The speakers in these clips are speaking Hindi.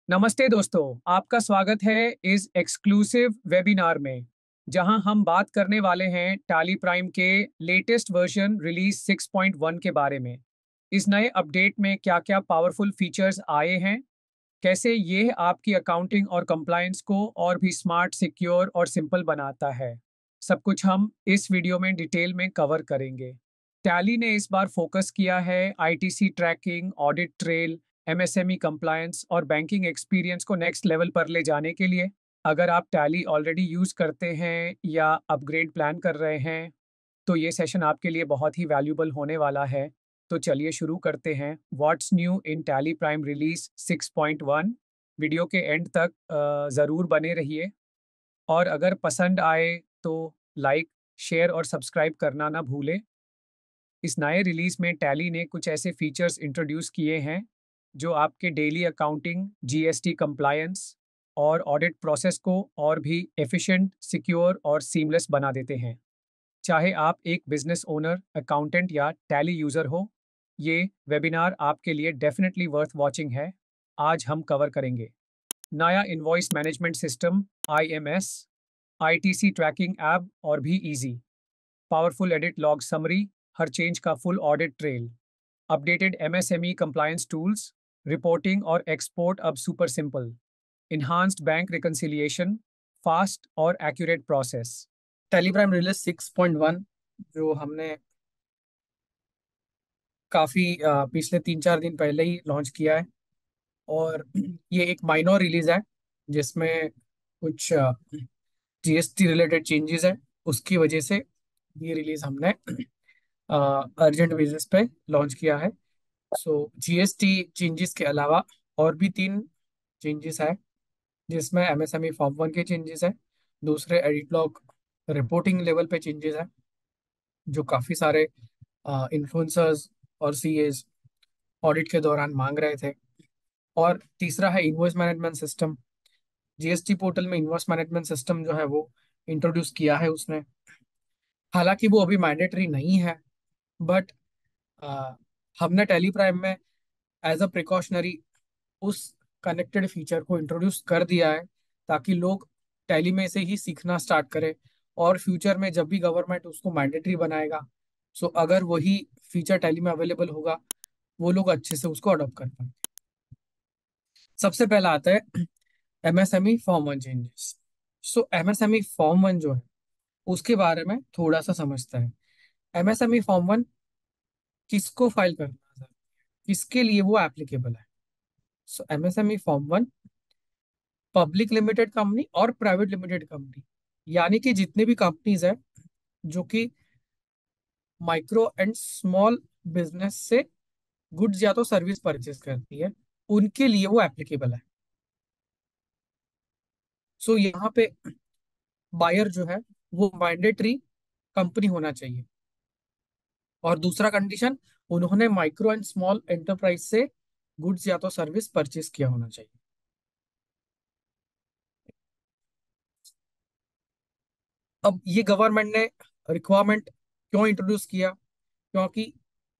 नमस्ते दोस्तों, आपका स्वागत है इस एक्सक्लूसिव वेबिनार में, जहां हम बात करने वाले हैं टैली प्राइम के लेटेस्ट वर्जन रिलीज 6.1 के बारे में। इस नए अपडेट में क्या-क्या पावरफुल फीचर्स आए हैं, कैसे ये आपकी अकाउंटिंग और कंप्लायंस को और भी स्मार्ट, सिक्योर और सिंपल बनाता है। सब कुछ हम इस वीडियो में डिटेल में कवर करेंगे। टैली ने इस बार फोकस किया है ITC tracking, audit trail, MSME compliance और बैंकिंग एक्सपीरियंस को नेक्स्ट लेवल पर ले जाने के लिए। अगर आप टैली ऑलरेडी यूज करते हैं या अपग्रेड प्लान कर रहे हैं, तो ये सेशन आपके लिए बहुत ही वैल्यूबल होने वाला है। तो चलिए शुरू करते हैं। What's new in tally prime release 6.1। Video के एंड तक ज़रूर बने रहिए, और अगर पसंद आए तो लाइक, शेयर और सब्सक्राइब करना ना भूलें। इस नए रिलीज में टैली ने कुछ ऐसे फीचर्स इंट्रोड्यूस किए हैं जो आपके डेली अकाउंटिंग, जीएसटी कंप्लायंस और ऑडिट प्रोसेस को और भी एफिशिएंट, सिक्योर और सीमलेस बना देते हैं। चाहे आप एक बिजनेस ओनर, अकाउंटेंट या टैली यूजर हो, ये वेबिनार आपके लिए डेफिनेटली वर्थ वॉचिंग है। आज हम कवर करेंगे नया invoice management system IMS, ITC tracking app और भी easy, powerful edit log summary, हर चेंज का full audit trail, updated MSME compliance tools, reporting और एक्सपोर्ट अब super simple, enhanced bank reconciliation, fast और एक्यूरेट प्रोसेस। टेलीग्राम रिलीज 6.1 जो हमने काफी पिछले 3-4 दिन पहले ही लॉन्च किया है। और ये एक माइनर रिलीज है जिसमें कुछ जीएसटी रिलेटेड चेंजेस है। उसकी वजह से ये रिलीज हमने अर्जेंट बेसिस पे लॉन्च किया है। सो जीएसटी चेंजेस के अलावा और भी 3 चेंजेस है, जिसमें एमएसएमई फॉर्म 1 के चेंजेस है, दूसरे एडिट लॉग रिपोर्टिंग लेवल पे चेंजेस है जो काफी सारे इन्फ्लुएंसर्स और सीएस ऑडिट के दौरान मांग रहे थे। और तीसरा है invoice management system. GST portal में इनवॉइस मैनेजमेंट सिस्टम जो है वो इंट्रोड्यूस किया है उसने। हालांकि वो अभी मैंडेटरी नहीं है, बट हमने टेली प्राइम में एज अ प्रिकॉशनरी उस कनेक्टेड फीचर को इंट्रोड्यूस कर दिया है ताकि लोग टैली में से ही सीखना स्टार्ट करें। और फ्यूचर में जब भी गवर्नमेंट उसको मैंडेटरी बनाएगा, सो अगर वही फीचर टैली में अवेलेबल होगा, वो लोग अच्छे से उसको अडॉप्ट कर पाए। सबसे पहला आता है एमएसएमई फॉर्म 1 चेंजेस। सो एमएसएमई फॉर्म 1 जो है उसके बारे में थोड़ा सा समझते हैं। एमएसएमई फॉर्म 1 किसको फाइल करना है, किसके लिए वो एप्लीकेबल है। So MSME form 1 public limited company और प्राइवेट लिमिटेड कंपनी, यानी कि जितने भी कंपनीज है जो कि माइक्रो एंड स्मॉल बिजनेस से गुड्स या तो सर्विस परचेज करती है, उनके लिए वो एप्लीकेबल है। सो यहाँ पे बायर जो है वो मैंडेटरी कंपनी होना चाहिए। और दूसरा कंडीशन, उन्होंने माइक्रो एंड स्मॉल एंटरप्राइज से गुड्स या तो सर्विस परचेज किया होना चाहिए। अब ये गवर्नमेंट ने रिक्वायरमेंट क्यों इंट्रोड्यूस किया? क्योंकि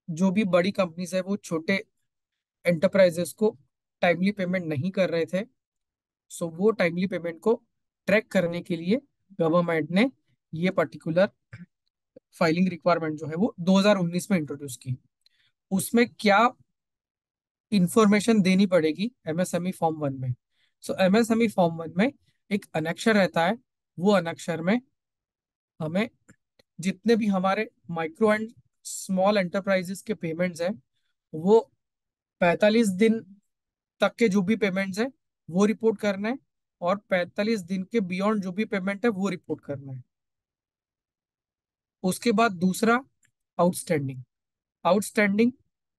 जो भी बड़ी कंपनीज है वो छोटे एंटरप्राइजेस को टाइमली पेमेंट नहीं कर रहे थे। सो वो टाइमली पेमेंट को ट्रैक करने के लिए गवर्नमेंट ने ये पर्टिकुलर फाइलिंग रिक्वायरमेंट जो है वो 2019 में इंट्रोड्यूस की। उसमें क्या इंफॉर्मेशन देनी पड़ेगी एमएसएमई फॉर्म 1 में? सो एमएसएमई फॉर्म 1 में एक अनेक्षर रहता है। वो अनेक्षर में हमें जितने भी हमारे माइक्रो एंड स्मॉल एंटरप्राइजेस के पेमेंट्स हैं, वो 45 दिन तक के जो भी पेमेंट्स हैं वो रिपोर्ट करना है, और 45 दिन के बियॉन्ड जो भी पेमेंट है वो रिपोर्ट करना है। उसके बाद दूसरा, आउटस्टैंडिंग। आउटस्टैंडिंग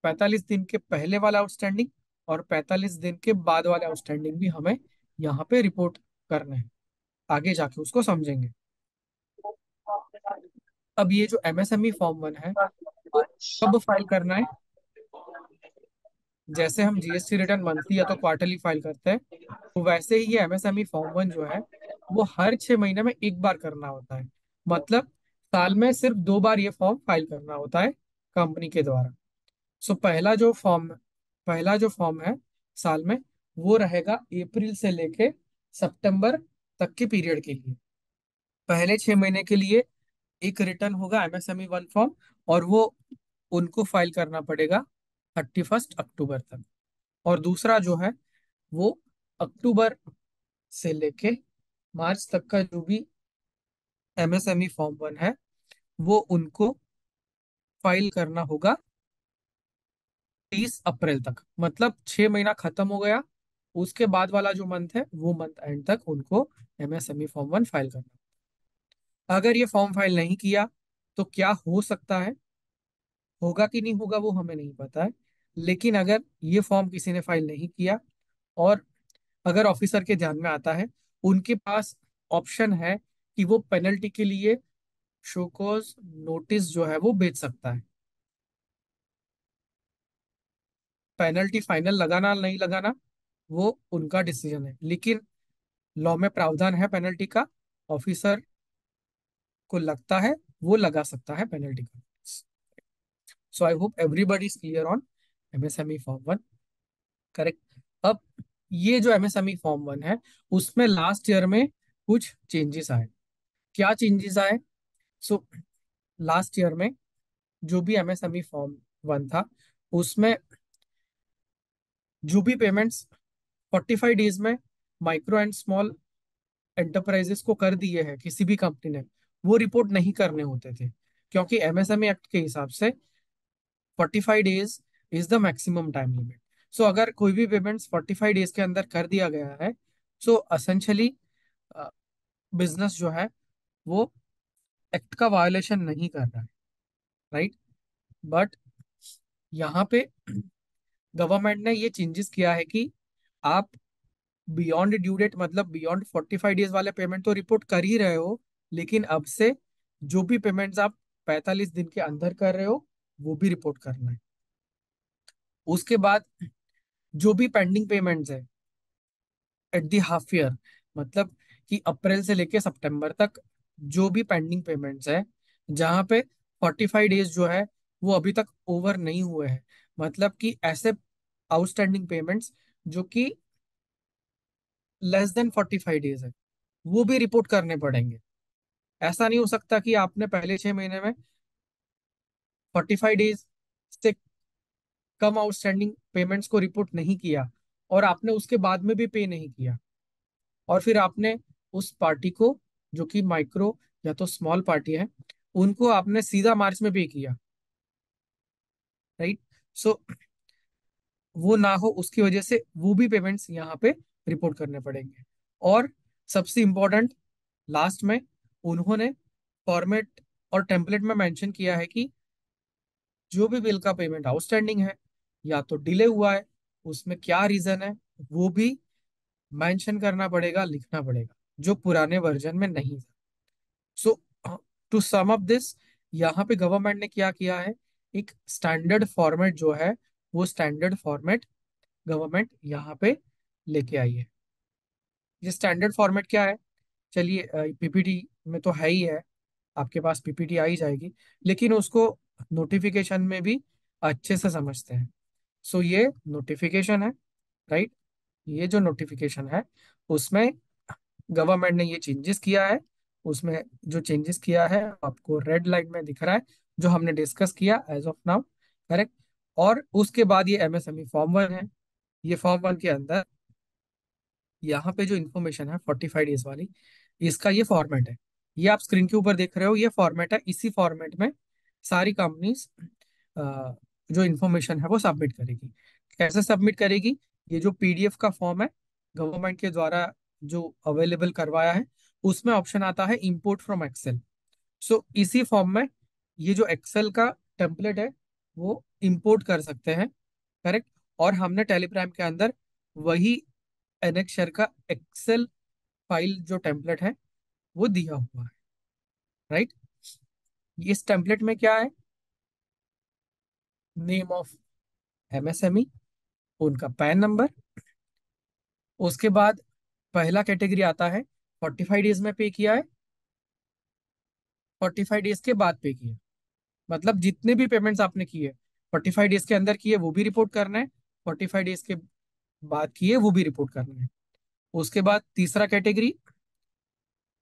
45 दिन के पहले वाला आउटस्टैंडिंग और 45 दिन के बाद वाले आउटस्टैंडिंग भी हमें यहाँ पे रिपोर्ट करना है। आगे जाके उसको समझेंगे। अब ये जो एमएसएमई फॉर्म 1 है वो कब फाइल करना है? जैसे हम जीएसटी रिटर्न मंथली या तो क्वार्टरली फाइल करते हैं, तो वैसे ही ये एमएसएमई फॉर्म 1 जो है वो हर 6 महीने में एक बार करना होता है। मतलब साल में सिर्फ 2 बार ये फॉर्म फाइल करना होता है कंपनी के द्वारा। सो पहला जो फॉर्म है साल में, वो रहेगा अप्रैल से लेके सितंबर तक के पीरियड के लिए। पहले 6 महीने के लिए एक रिटर्न होगा एमएसएमई वन फॉर्म, और वो उनको फाइल करना पड़ेगा 31 अक्टूबर तक। और दूसरा जो है वो अक्टूबर से लेके मार्च तक का जो भी एमएसएमई फॉर्म वन है वो उनको फाइल करना होगा 30 अप्रैल तक। मतलब 6 महीना खत्म हो गया, उसके बाद वाला जो मंथ है वो मंथ एंड तक उनको एमएसएमई फॉर्म वन फाइल करना। अगर ये फॉर्म फाइल नहीं किया तो क्या हो सकता है, होगा कि नहीं होगा वो हमें नहीं पता है, लेकिन अगर ये फॉर्म किसी ने फाइल नहीं किया और अगर ऑफिसर के ध्यान में आता है, उनके पास ऑप्शन है कि वो पेनल्टी के लिए शोकॉज नोटिस जो है वो भेज सकता है। पेनल्टी फाइनल लगाना नहीं लगाना वो उनका डिसीजन है, लेकिन लॉ में प्रावधान है पेनल्टी का। ऑफिसर को लगता है वो लगा सकता है पेनल्टी का। So I hope everybody is clear on MSME form one. Correct. अब ये जो एमएसएमई फॉर्म वन है उसमें लास्ट ईयर में कुछ चेंजेस आए। क्या चेंजेस आए? सो लास्ट ईयर में जो भी एमएसएमई फॉर्म वन था उसमें जो भी पेमेंट्स 45 डेज में माइक्रो एंड स्मॉल एंटरप्राइजेस को कर दिए हैं किसी भी कंपनी ने, वो रिपोर्ट नहीं करने होते थे, क्योंकि एमएसएमई एक्ट के हिसाब से 45 days is the maximum time limit. So अगर कोई भी पेमेंट्स 45 डेज के अंदर कर दिया गया है, सो असेंशली बिजनेस जो है वो एक्ट का वायोलेशन नहीं कर रहा है, राइट। बट यहाँ पे गवर्नमेंट ने ये चेंजेस किया है कि आप बियॉन्ड ड्यू डेट, मतलब बियॉन्ड 45 डेज वाले पेमेंट तो रिपोर्ट कर ही रहे हो, लेकिन अब से जो भी पेमेंट्स आप 45 दिन के अंदर कर रहे हो वो भी रिपोर्ट करना है। उसके बाद जो भी पेंडिंग पेमेंट्स है एट दी हाफ ईयर, मतलब कि अप्रैल से लेके सितंबर तक जो भी पेंडिंग पेमेंट्स है, जहां पे 45 डेज जो है वो अभी तक ओवर नहीं हुए हैं, मतलब कि ऐसे आउटस्टैंडिंग पेमेंट्स जो कि लेस देन 45 डेज है, वो भी रिपोर्ट करने पड़ेंगे। ऐसा नहीं हो सकता कि आपने पहले 6 महीने में 45 डेज से कम आउटस्टैंडिंग पेमेंट्स को रिपोर्ट नहीं किया और आपने उसके बाद में भी पे नहीं किया, और फिर आपने उस पार्टी को, जो कि माइक्रो या तो स्मॉल पार्टी है, उनको आपने सीधा मार्च में पे किया, राइट। सो वो ना हो उसकी वजह से वो भी पेमेंट्स यहाँ पे रिपोर्ट करने पड़ेंगे। और सबसे इम्पोर्टेंट, लास्ट में उन्होंने फॉर्मेट और टेम्पलेट में मेंशन किया है कि जो भी बिल का पेमेंट आउटस्टैंडिंग है या तो डिले हुआ है, उसमें क्या रीजन है वो भी मेंशन करना पड़ेगा, लिखना पड़ेगा, जो पुराने वर्जन में नहीं था। सो टू सम अप दिस, यहाँ पे गवर्नमेंट ने क्या किया है, एक स्टैंडर्ड फॉर्मेट जो है वो स्टैंडर्ड फॉर्मेट गवर्नमेंट यहाँ पे लेके आई है। ये स्टैंडर्ड फॉर्मेट क्या है? चलिए, पीपीटी में तो है ही है, आपके पास पीपीटी आ ही जाएगी, लेकिन उसको नोटिफिकेशन में भी अच्छे से समझते हैं। सो ये नोटिफिकेशन है, राइट। ये जो नोटिफिकेशन है उसमें गवर्नमेंट ने ये चेंजेस किया है। उसमें जो चेंजेस किया है आपको रेड लाइन में दिख रहा है, जो हमने डिस्कस किया एज ऑफ नाउ, करेक्ट। और उसके बाद ये एमएसएमई फॉर्म वन है। ये फॉर्म वन के अंदर यहाँ पे जो इन्फॉर्मेशन है 45 डेज वाली, इसका ये फॉर्मेट है। ये आप स्क्रीन के ऊपर देख रहे हो, ये फॉर्मेट है। इसी फॉर्मेट में सारी कंपनीज जो इन्फॉर्मेशन है वो सबमिट करेगी। कैसे सबमिट करेगी? ये जो पीडीएफ का फॉर्म है गवर्नमेंट के द्वारा जो अवेलेबल करवाया है, उसमें ऑप्शन आता है इंपोर्ट फ्रॉम एक्सेल। सो इसी फॉर्म में ये जो एक्सेल का टेम्पलेट है वो इंपोर्ट कर सकते हैं, करेक्ट। और हमने टेलीग्राम के अंदर वही एनेक्शर का एक्सेल फाइल जो टेम्पलेट है वो दिया हुआ है, राइट। इस टेम्पलेट में क्या है? नेम ऑफ एमएसएमई, उनका पैन नंबर, उसके बाद पहला कैटेगरी आता है 45 डेज में पे किया है, 45 डेज के बाद पे किया, मतलब जितने भी पेमेंट्स आपने किए 45 डेज के अंदर किए वो भी रिपोर्ट करना है, 45 डेज के बात की है वो भी रिपोर्ट करना है। उसके बाद तीसरा कैटेगरी,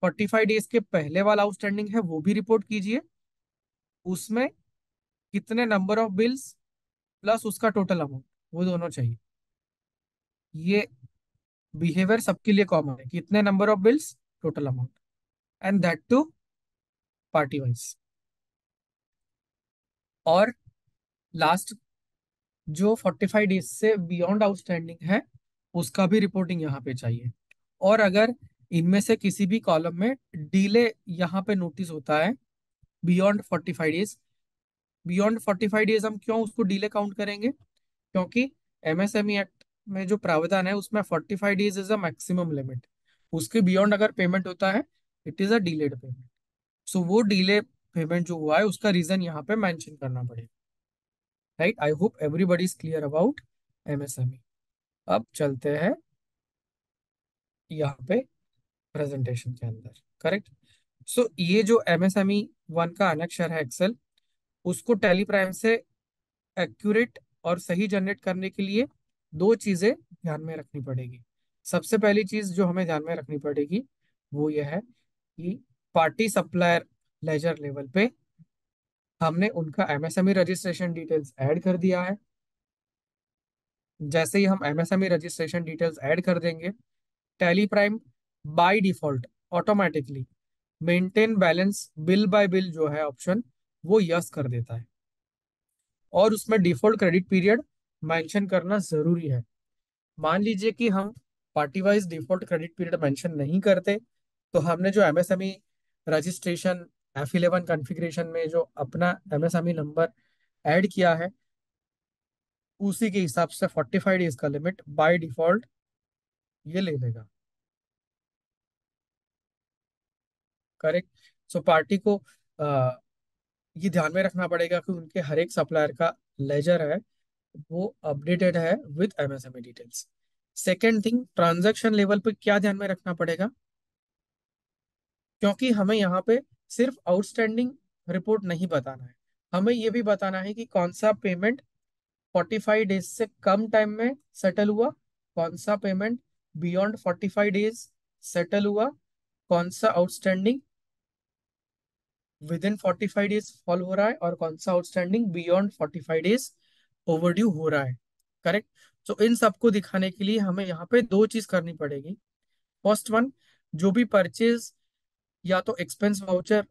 45 डेज के पहले वाला आउटस्टैंडिंग है वो भी रिपोर्ट कीजिए। उसमें कितने नंबर ऑफ बिल्स प्लस उसका टोटल अमाउंट, वो दोनों चाहिए। ये बिहेवियर सबके लिए कॉमन है, कितने number of bills, total amount, and that to party wise. और लास्ट, जो 45 डेज से बियॉन्ड आउटस्टैंडिंग है उसका भी रिपोर्टिंग यहाँ पे चाहिए। और अगर इनमें से किसी भी कॉलम में डिले यहाँ पे नोटिस होता है बियॉन्ड 45 डेज, बियॉन्ड 45 डेज हम क्यों उसको डिले काउंट करेंगे, क्योंकि एमएसएमई एक्ट में जो प्रावधान है उसमें 45 days is a maximum limit. उसके बियॉन्ड अगर पेमेंट होता है it is a delayed payment. So वो डिले पेमेंट जो हुआ है उसका रीजन यहाँ पे मेंशन करना पड़ेगा। Right, I hope everybody is clear about MSME. अब चलते हैं यहाँ पे प्रेजेंटेशन के अंदर। करेक्ट। सो ये जो एमएसएमई वन का अनेक्शर है एक्सेल, उसको टैली प्राइम से एक्यूरेट और सही जनरेट करने के लिए दो चीजें ध्यान में रखनी पड़ेगी। सबसे पहली चीज जो हमें ध्यान में रखनी पड़ेगी वो यह है कि पार्टी सप्लायर लेजर लेवल पे हमने उनका एमएसएमई रजिस्ट्रेशन डिटेल्स ऐड कर दिया है। जैसे ही हम एमएसएमई रजिस्ट्रेशन डिटेल्स ऐड कर देंगे, tally prime by default automatically maintain balance bill bye bill जो है ऑप्शन, वो यस कर देता है। और उसमें डिफॉल्ट क्रेडिट पीरियड मेंशन करना जरूरी है। मान लीजिए कि हम party wise default credit period mention नहीं करते, तो हमने जो एमएसएमई रजिस्ट्रेशन F11 कॉन्फ़िगरेशन में जो अपना एमएसएमई नंबर ऐड किया है उसी के हिसाब से 45 डेज का लिमिट बाय डिफॉल्ट ये ले लेगा। करेक्ट। सो पार्टी को ये ध्यान में रखना पड़ेगा कि उनके हर एक सप्लायर का लेजर है वो अपडेटेड है with MSME details. Second thing, transaction level पे क्या ध्यान में रखना पड़ेगा, क्योंकि हमें यहाँ पे सिर्फ आउटस्टैंडिंग रिपोर्ट नहीं बताना है, हमें ये भी बताना है कि कौन सा पेमेंट 45 डेज से कम टाइम में सेटल हुआ, कौन सा पेमेंट बियॉन्ड 45 डेज सेटल हुआ, कौन सा outstanding with in 45 days fall हो रहा है, और कौन सा आउटस्टैंडिंग बियॉन्ड 45 डेज ओवरड्यू हो रहा है। करेक्ट। तो इन सबको दिखाने के लिए हमें यहाँ पे दो चीज करनी पड़ेगी। फर्स्ट वन, जो भी परचेज या तो एक्सपेंस वाउचर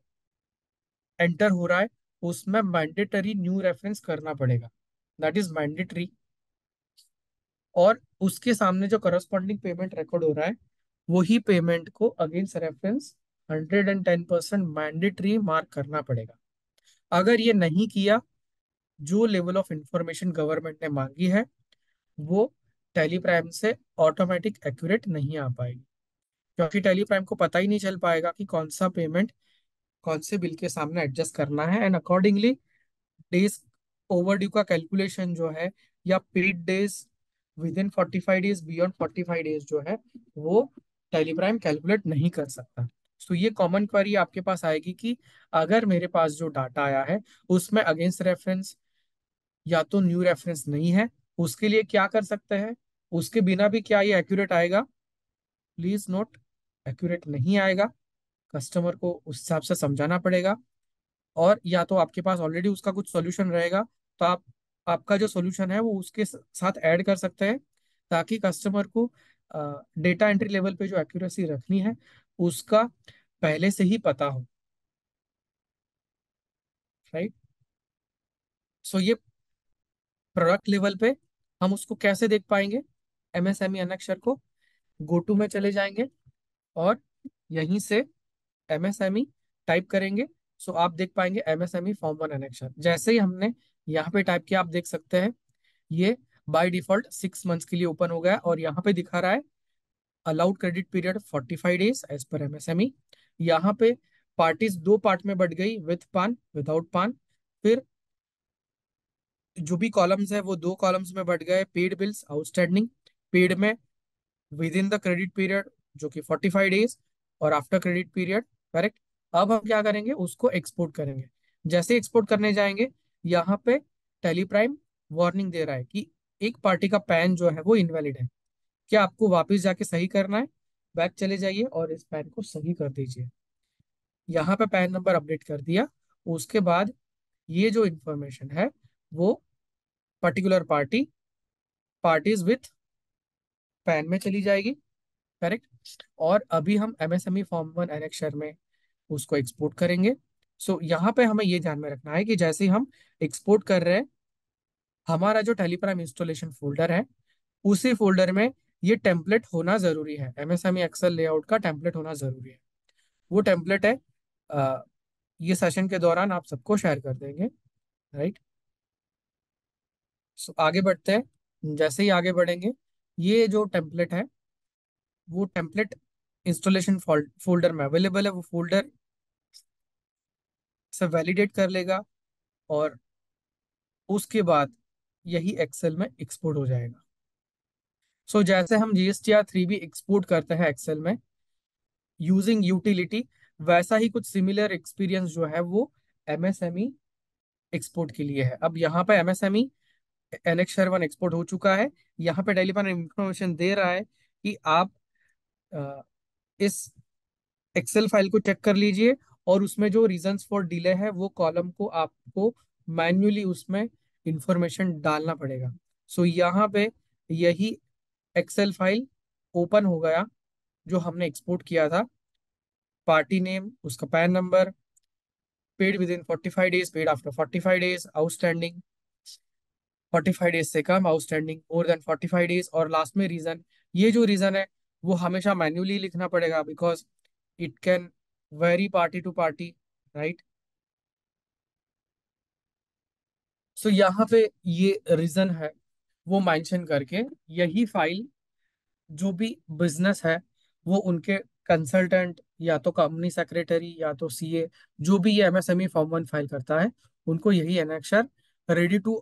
एंटर हो रहा है उसमें मैंडेटरी न्यू रेफरेंस करना पड़ेगा, दैट इज मैंडेटरी। और उसके सामने जो करस्पॉन्डिंग पेमेंट रिकॉर्ड हो रहा है वही पेमेंट को अगेंस्ट रेफरेंस 110% मैंडेटरी मार्क करना पड़ेगा। अगर ये नहीं किया, जो लेवल ऑफ इंफॉर्मेशन गवर्नमेंट ने मांगी है वो टैली प्राइम से ऑटोमेटिक एक्यूरेट नहीं आ पाएगी, क्योंकि टैली प्राइम को पता ही नहीं चल पाएगा कि कौन सा पेमेंट कौन से बिल के सामने एडजस्ट करना है। एंड अकॉर्डिंगली डेज ओवरड्यू का कैलकुलेशन जो है, या paid days with in 45 days beyond 45 days जो है वो टैली प्राइम कैलकुलेट नहीं कर सकता। तो ये कॉमन क्वेरी आपके पास आएगी कि अगर मेरे पास जो डाटा आया है उसमें अगेंस्ट रेफरेंस या तो न्यू रेफरेंस नहीं है, उसके लिए क्या कर सकते हैं, उसके बिना भी क्या ये एक्यूरेट आएगा, प्लीज नोट, एक्यूरेट नहीं आएगा। कस्टमर को उस हिसाब से समझाना पड़ेगा। और या तो आपके पास ऑलरेडी उसका कुछ सॉल्यूशन रहेगा, तो आप आपका जो सॉल्यूशन है वो उसके साथ ऐड कर सकते हैं, ताकि कस्टमर को डेटा एंट्री लेवल पे जो एक्यूरेसी रखनी है उसका पहले से ही पता हो। राइट। सो ये प्रोडक्ट लेवल पे हम उसको कैसे देख पाएंगे, एमएसएमई अनेक्शर को गो टू में चले जाएंगे और यहीं से एमएसएमई टाइप करेंगे। सो आप देख पाएंगे एमएसएमई फॉर्म वन एनेक्शर। जैसे ही हमने यहाँ पे टाइप किया आप देख सकते हैं ये बाय डिफॉल्ट 6 मंथ्स के लिए ओपन हो गया, और यहाँ पे दिखा रहा है allowed credit period 45 days as पर एमएसएमई। यहाँ पे पार्टीज दो पार्ट में बढ़ गई, विथ पान विदाउट पान। फिर जो भी कॉलम्स है वो दो कॉलम्स में बढ़ गए, पेड बिल्स आउटस्टैंडिंग, पेड में with in the credit period जो कि 45 डेज, और आफ्टर क्रेडिट पीरियड। करेक्ट। अब हम क्या करेंगे, उसको एक्सपोर्ट करेंगे। जैसे एक्सपोर्ट करने जाएंगे यहाँ पे टेली प्राइम वार्निंग दे रहा है कि एक पार्टी का पैन जो है वो इनवैलिड है। क्या आपको वापस जाके सही करना है? बैक चले जाइए और इस पैन को सही कर दीजिए। यहाँ पे पैन नंबर अपडेट कर दिया। उसके बाद ये जो इंफॉर्मेशन है वो पर्टिकुलर पार्टीज विथ पैन में चली जाएगी। करेक्ट। और अभी हम एमएसएमई फॉर्म 1 एनेक्शर में उसको एक्सपोर्ट करेंगे। सो यहाँ पे हमें ये ध्यान में रखना है कि जैसे ही हम एक्सपोर्ट कर रहे हैं, हमारा जो टेलीप्राइम इंस्टॉलेशन फोल्डर है उसी फोल्डर में ये टेम्पलेट होना जरूरी है। एमएसएमई एक्सेल लेआउट का टेम्पलेट होना जरूरी है। वो टेम्पलेट है, अ, ये सेशन के दौरान आप सबको शेयर कर देंगे। राइट। सो आगे बढ़ते हैं। जैसे ही आगे बढ़ेंगे, ये जो टेम्पलेट है वो टेम्पलेट इंस्टॉलेशन फोल्डर में अवेलेबल है। वो फोल्डर से वैलिडेट कर लेगा और उसके बाद यही एक्सेल में एक्सपोर्ट हो जाएगा। सो जैसे हम GSTR3 भी एक्सपोर्ट करते हैं एक्सेल में यूजिंग यूटिलिटी, वैसा ही कुछ सिमिलर एक्सपीरियंस जो है वो एमएसएमई एक्सपोर्ट के लिए है। अब यहाँ पे एमएसएमई एनेक्शर 1 एक्सपोर्ट हो चुका है। यहाँ पे डेवलपर इंफॉर्मेशन दे रहा है कि आप अ, इस एक्सेल फाइल को चेक कर लीजिए और उसमें जो रीजंस फॉर डिले है वो कॉलम को आपको मैन्युअली उसमें इंफॉर्मेशन डालना पड़ेगा। सो यहाँ पे यही एक्सेल फाइल ओपन हो गया जो हमने एक्सपोर्ट किया था। पार्टी नेम, उसका PAN number, paid within 45 days, paid after 45 days, outstanding 45 days से कम, आउटस्टैंडिंग मोर देन 45 डेज, और लास्ट में रीजन। ये जो रीजन है वो हमेशा मैन्युअली लिखना पड़ेगा because it can vary party to party. Right. So यहाँ पे ये रीजन है वो मेंशन करके यही फाइल जो भी बिजनेस है वो उनके कंसल्टेंट या तो कंपनी सेक्रेटरी या तो सीए, जो भी ये एमएसएमई फॉर्म 1 फाइल करता है, उनको यही एनेक्शर रेडी टू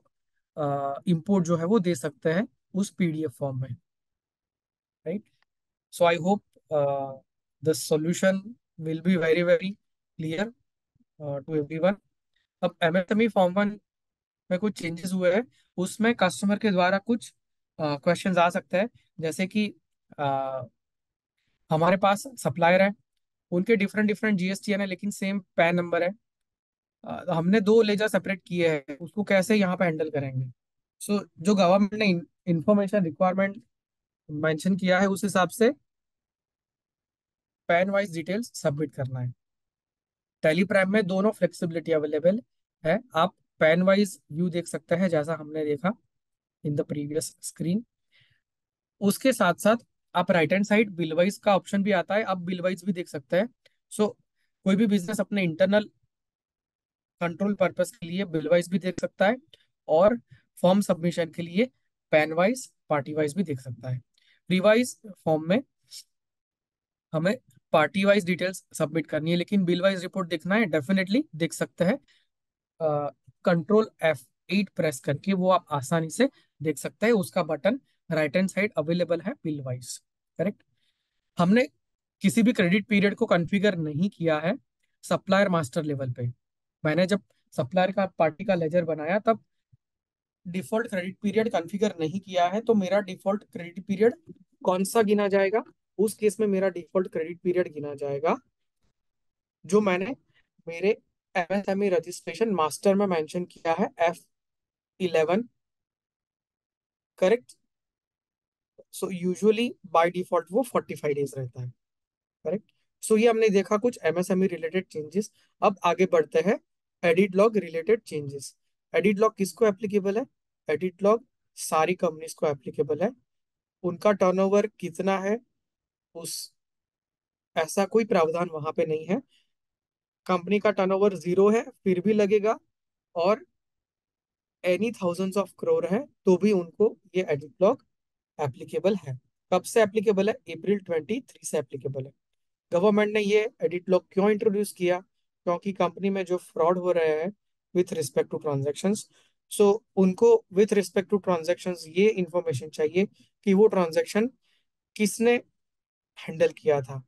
इंपोर्ट जो है वो दे सकते हैं उस पीडीएफ फॉर्म में। Right. So I hope the solution will be very very clear to everyone. अब एमएसएमई फॉर्म 1 में कुछ चेंजेस हुए हैं। उसमें कस्टमर के द्वारा कुछ क्वेश्चंस आ सकते हैं, जैसे कि uh, हमारे पास सप्लायर है, उनके डिफरेंट डिफरेंट जीएसटीएन है लेकिन सेम पैन नंबर है। हमने दो लेजर सेपरेट किए हैं, उसको कैसे यहाँ पे हैंडल करेंगे? जो गवर्नमेंट ने इंफॉर्मेशन रिक्वायरमेंट मेंशन किया है उस हिसाब से पैन वाइज डिटेल्स सबमिट करना है। टेलीप्राइम में दोनों फ्लेक्सिबिलिटी अवेलेबल है। आप पैन वाइज व्यू देख सकते हैं जैसा हमने देखा इन द प्रीवियस स्क्रीन। उसके साथ साथ आप right hand side bill wise का ऑप्शन भी आता है, आप बिल वाइज भी देख सकते हैं। सो कोई भी बिजनेस अपने इंटरनल कंट्रोल पर्पस के लिए बिल वाइज भी देख सकता है और फॉर्म सबमिशन के लिए पैन वाइज पार्टी वाइज भी देख सकता है। रिवाइज फॉर्म में हमें पार्टी वाइज डिटेल्स सबमिट करनी है, लेकिन बिल वाइज रिपोर्ट देखना है डेफिनेटली देख सकते हैं। कंट्रोल F8 प्रेस करके वो आप आसानी से देख सकते हैं। उसका button right hand side available है बिल वाइज। करेक्ट। हमने किसी भी क्रेडिट पीरियड को कॉन्फ़िगर नहीं किया है सप्लायर मास्टर लेवल पे। मैंने जब सप्लायर का पार्टी का लेजर बनाया तब डिफॉल्ट क्रेडिट पीरियड कॉन्फ़िगर नहीं किया है, तो मेरा डिफॉल्ट क्रेडिट पीरियड कौन सा गिना जाएगा? उस केस में मेरा डिफॉल्ट क्रेडिट पीरियड गिना जाएगा जो मैंने मेरे एमएसएमई रजिस्ट्रेशन मास्टर में मेंशन किया है, F11। Correct. So usually by default वो 45 डेज रहता है। करेक्ट। सो ये हमने देखा कुछ एमएसएमई रिलेटेड चेंजेस। अब आगे बढ़ते हैं edit log related changes. Edit log किसको एप्लीकेबल है? एडिट लॉग सारी कंपनीज को एप्लीकेबल है। उनका टर्नओवर कितना है उस ऐसा कोई प्रावधान वहां पे नहीं है। कंपनी का टर्नओवर 0 है फिर भी लगेगा, और एनी थाउजेंड्स ऑफ करोड़ है तो भी उनको ये एडिट लॉग एप्लीकेबल है। कब से एप्लीकेबल है? April 23 से एप्लीकेबल है। गवर्नमेंट ने ये एडिट लॉग क्यों इंट्रोड्यूस किया? क्योंकि कंपनी में जो फ्रॉड हो रहे हैं विथ रिस्पेक्ट टू ट्रांजैक्शंस, सो उनको विथ रिस्पेक्ट टू ट्रांजैक्शंस ये इंफॉर्मेशन चाहिए कि वो ट्रांजैक्शन किसने हैंडल किया था,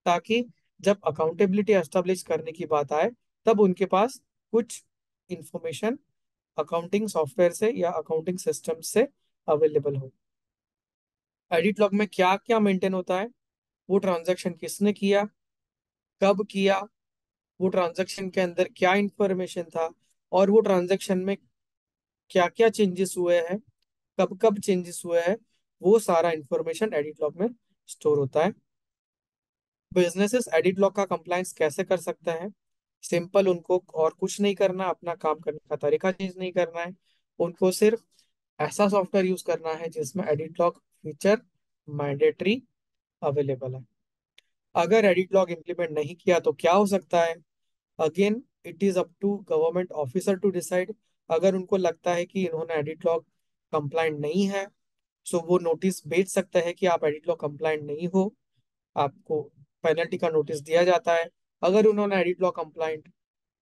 ताकि जब अकाउंटेबिलिटी एस्टेब्लिश करने की बात आए तब उनके पास कुछ इंफॉर्मेशन अकाउंटिंग सॉफ्टवेयर से या अकाउंटिंग सिस्टम से अवेलेबल हो। एडिट लॉग में क्या क्या मेंटेन होता है, वो ट्रांजैक्शन किसने किया, कब किया, वो ट्रांजैक्शन के अंदर क्या इंफॉर्मेशन था, और वो ट्रांजैक्शन में क्या क्या चेंजेस हुए हैं, कब कब चेंजेस हुए हैं, वो सारा इंफॉर्मेशन एडिट लॉग में स्टोर होता है। बिजनेसेस एडिट लॉग का कंप्लायंस कैसे कर सकते हैं? सिंपल, उनको और कुछ नहीं करना, अपना काम करने का तरीका चेंज नहीं करना है। उनको सिर्फ ऐसा सॉफ्टवेयर यूज करना है जिसमें edit log feature mandatory available है। अगर एडिट लॉग इम्प्लीमेंट नहीं किया तो क्या हो सकता है? Again, it is up to government officer to decide. अगर उनको लगता है कि इन्होंने एडिट लॉग कंप्लाइंट नहीं है, सो वो नोटिस भेज सकते हैं कि आप एडिट लॉग कंप्लाइंट नहीं हो, आपको पेनल्टी का नोटिस दिया जाता है। अगर उन्होंने edit log complaint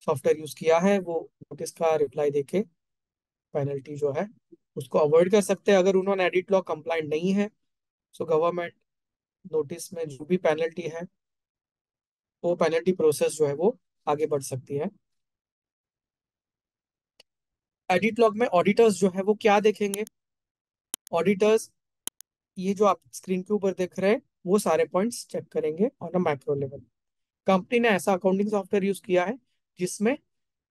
software use किया है, वो नोटिस का रिप्लाई देके पेनल्टी जो है उसको अवॉइड कर सकते हैं। अगर उन्होंने एडिट लॉग कंप्लाइंट नहीं है, सो गवर्नमेंट नोटिस में जो भी पेनल्टी है, वो पेनल्टी प्रोसेस जो है वो आगे बढ़ सकती है। एडिट लॉग में ऑडिटर्स जो है वो क्या देखेंगे? ऑडिटर्स ये जो आप स्क्रीन के ऊपर देख रहे हैं, वो सारे पॉइंट्स चेक करेंगे on a macro level. Company ने ऐसा अकाउंटिंग सॉफ्टवेयर यूज किया है जिसमें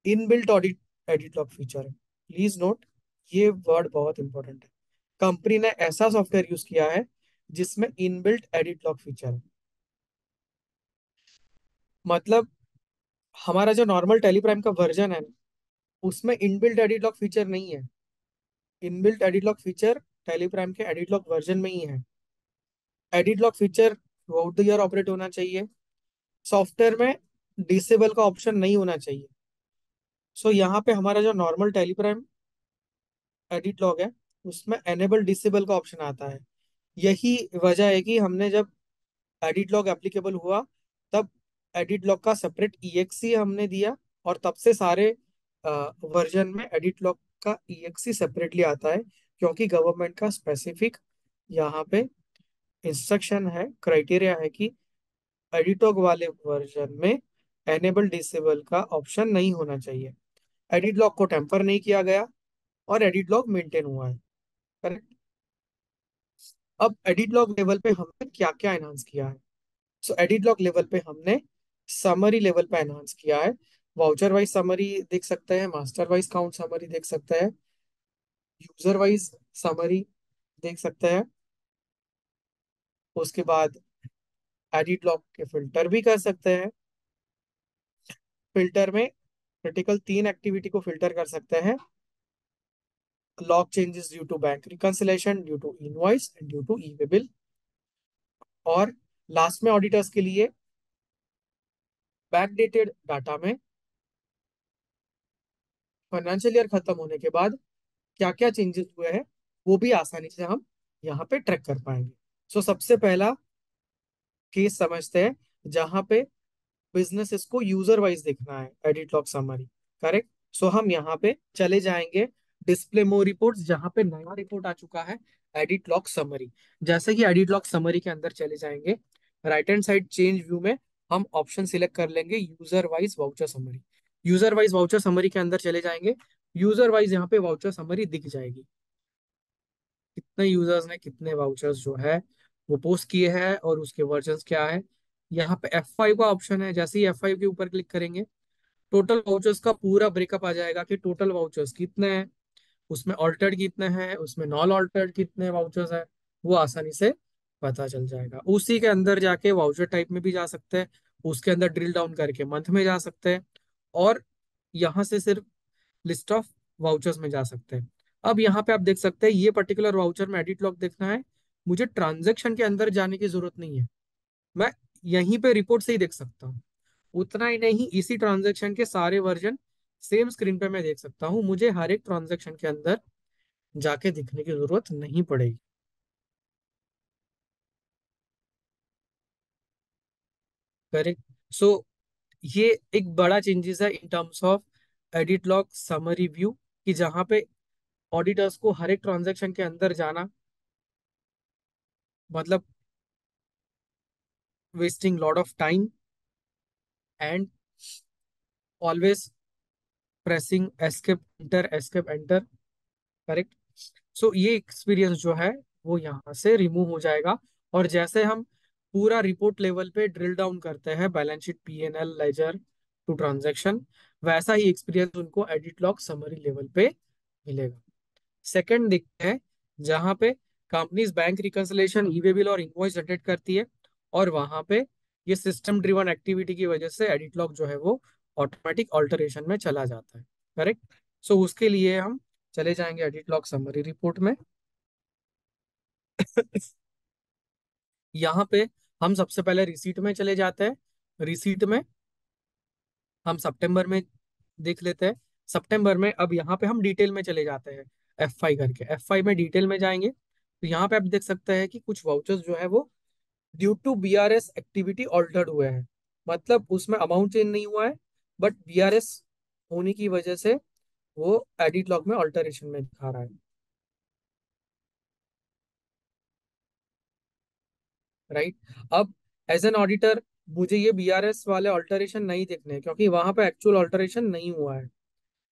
inbuilt audit edit log feature है। प्लीज नोट, ये वर्ड बहुत इंपॉर्टेंट है। कंपनी ने ऐसा सॉफ्टवेयर यूज किया है जिसमें इनबिल्ट एडिट लॉग फीचर है। मतलब हमारा जो नॉर्मल टेलीप्राइम का वर्जन है, उसमें इनबिल्ट एडिट लॉग फीचर नहीं है। Inbuilt edit log feature Teleprime के एडिट लॉग वर्जन में ही है। Edit log feature through out the year operate होना चाहिए। सॉफ्टवेयर में डिसेबल का ऑप्शन नहीं होना चाहिए। सो यहाँ पे हमारा जो नॉर्मल टेलीप्राइम एडिट लॉग है, उसमें एनेबल डिसेबल का ऑप्शन आता है। यही वजह है कि हमने जब एडिट लॉग एप्लीकेबल हुआ, तब एडिट लॉग का सेपरेट ईएक्सी हमने दिया, और तब से सारे वर्जन में एडिट लॉग का ईएक्सी सेपरेटली आता है, क्योंकि गवर्नमेंट का स्पेसिफिक यहाँ पे इंस्ट्रक्शन है, क्राइटेरिया है कि एडिट लॉग वाले वर्जन में एनेबल डिसेबल का ऑप्शन नहीं होना चाहिए। एडिट लॉग को टेम्पर नहीं किया गया, और एडिट लॉग मेंटेन हुआ है। करेक्ट। अब एडिट लॉग लेवल पे हमने क्या क्या एनहांस किया है? सो एडिट लॉग लेवल पे हमने समरी लेवल पे एनहांस किया है। वाउचर वाइज समरी देख सकते हैं, मास्टर वाइज काउंट समरी देख सकते हैं, यूजर वाइज समरी देख सकते हैं। उसके बाद एडिट लॉग के फिल्टर भी कर सकते हैं। फिल्टर में क्रिटिकल 3 एक्टिविटी को फिल्टर कर सकते हैं: log changes due to bank reconciliation, due to invoice and due to e way bill. और लास्ट में ऑडिटर्स के लिए बैकडेटेड डाटा में फाइनेंशियल ईयर खत्म होने के बाद क्या क्या चेंजेस हुए हैं, वो भी आसानी से हम यहाँ पे ट्रैक कर पाएंगे। सो सबसे पहला केस समझते हैं जहाँ पे बिजनेस को यूजर वाइज देखना है, एडिट लॉग समरी। करेक्ट। सो हम यहाँ पे चले जाएंगे डिस्प्ले मोर रिपोर्ट्स, जहाँ पे नया रिपोर्ट आ चुका है, एडिट लॉग समरी। जैसे कि एडिट लॉग समरी के अंदर चले जाएंगे, right hand side change view में हम ऑप्शन सिलेक्ट कर लेंगे user wise voucher summary. User wise voucher summary के अंदर चले जाएंगे, यूजर वाइज यहाँ पे वाउचर समरी दिख जाएगी। कितने यूजर्स ने कितने वाउचर्स जो है वो पोस्ट किए हैं, और उसके वर्जन्स क्या है। यहाँ पे F5 का ऑप्शन है, जैसे ही F5 के ऊपर क्लिक करेंगे, टोटल वाउचर्स का पूरा ब्रेकअप आ जाएगा कि टोटल वाउचर्स कितने हैं, उसमें ऑल्टर्ड कितने हैं, उसमें नॉन ऑल्टर्ड कितने वाउचर्स हैं, वो आसानी से पता चल जाएगा। उसी के अंदर जाके वाउचर टाइप में भी जा सकते हैं, उसके अंदर ड्रिल डाउन करके मंथ में जा सकते हैं, और यहाँ से सिर्फ लिस्ट ऑफ वाउचर्स में जा सकते हैं। अब यहाँ पे आप देख सकते हैं ये पर्टिकुलर वाउचर में एडिट लॉग देखना है, मुझे ट्रांजेक्शन के अंदर जाने की जरूरत नहीं है, मैं यहीं पे रिपोर्ट से ही देख सकता हूँ। उतना ही नहीं, इसी ट्रांजेक्शन के सारे वर्जन सेम स्क्रीन पे मैं देख सकता हूँ, मुझे हर एक ट्रांजेक्शन के अंदर जाके दिखने की जरूरत नहीं पड़ेगी। करेक्ट। सो ये एक बड़ा चेंजेस है in terms of edit log summary view, कि जहाँ पे ऑडिटर्स को हर एक ट्रांजेक्शन के अंदर जाना, मतलब wasting lot of time and always pressing escape enter escape enter. Correct. So ये एक्सपीरियंस जो है वो यहाँ से रिमूव हो जाएगा। और जैसे हम पूरा रिपोर्ट लेवल पे ड्रिल डाउन करते हैं balance sheet, P&L, ledger to transaction, वैसा ही एक्सपीरियंस उनको एडिट लॉग समरी लेवल पे मिलेगा। सेकंड देखते हैं, जहां पे companies bank reconciliation, e way bill और इनवॉइस जनरेट करती है, और वहां पे ये सिस्टम ड्रिवन एक्टिविटी की वजह से एडिट लॉग जो है वो ऑटोमेटिक ऑल्टरेशन में चला जाता है। करेक्ट। सो उसके लिए हम चले जाएंगे एडिट लॉग समरी रिपोर्ट में। यहाँ पे हम सबसे पहले रिसीट में चले जाते हैं। रिसीट में हम सितंबर में देख लेते हैं। सितंबर में अब यहाँ पे हम डिटेल में चले जाते हैं। F5 करके F5 में डिटेल में जाएंगे, तो यहाँ पे आप देख सकते हैं कि कुछ वाउचर्स जो है वो due to BRS activity altered हुए हैं। मतलब उसमें अमाउंट चेंज नहीं हुआ है, बट BRS होने की वजह से वो एडिट लॉग में ऑल्टरेशन में दिखा रहा है। राइट। अब एज एन ऑडिटर मुझे ये BRS वाले ऑल्टरेशन नहीं देखने हैं, क्योंकि वहां पे एक्चुअल ऑल्टरेशन नहीं हुआ है।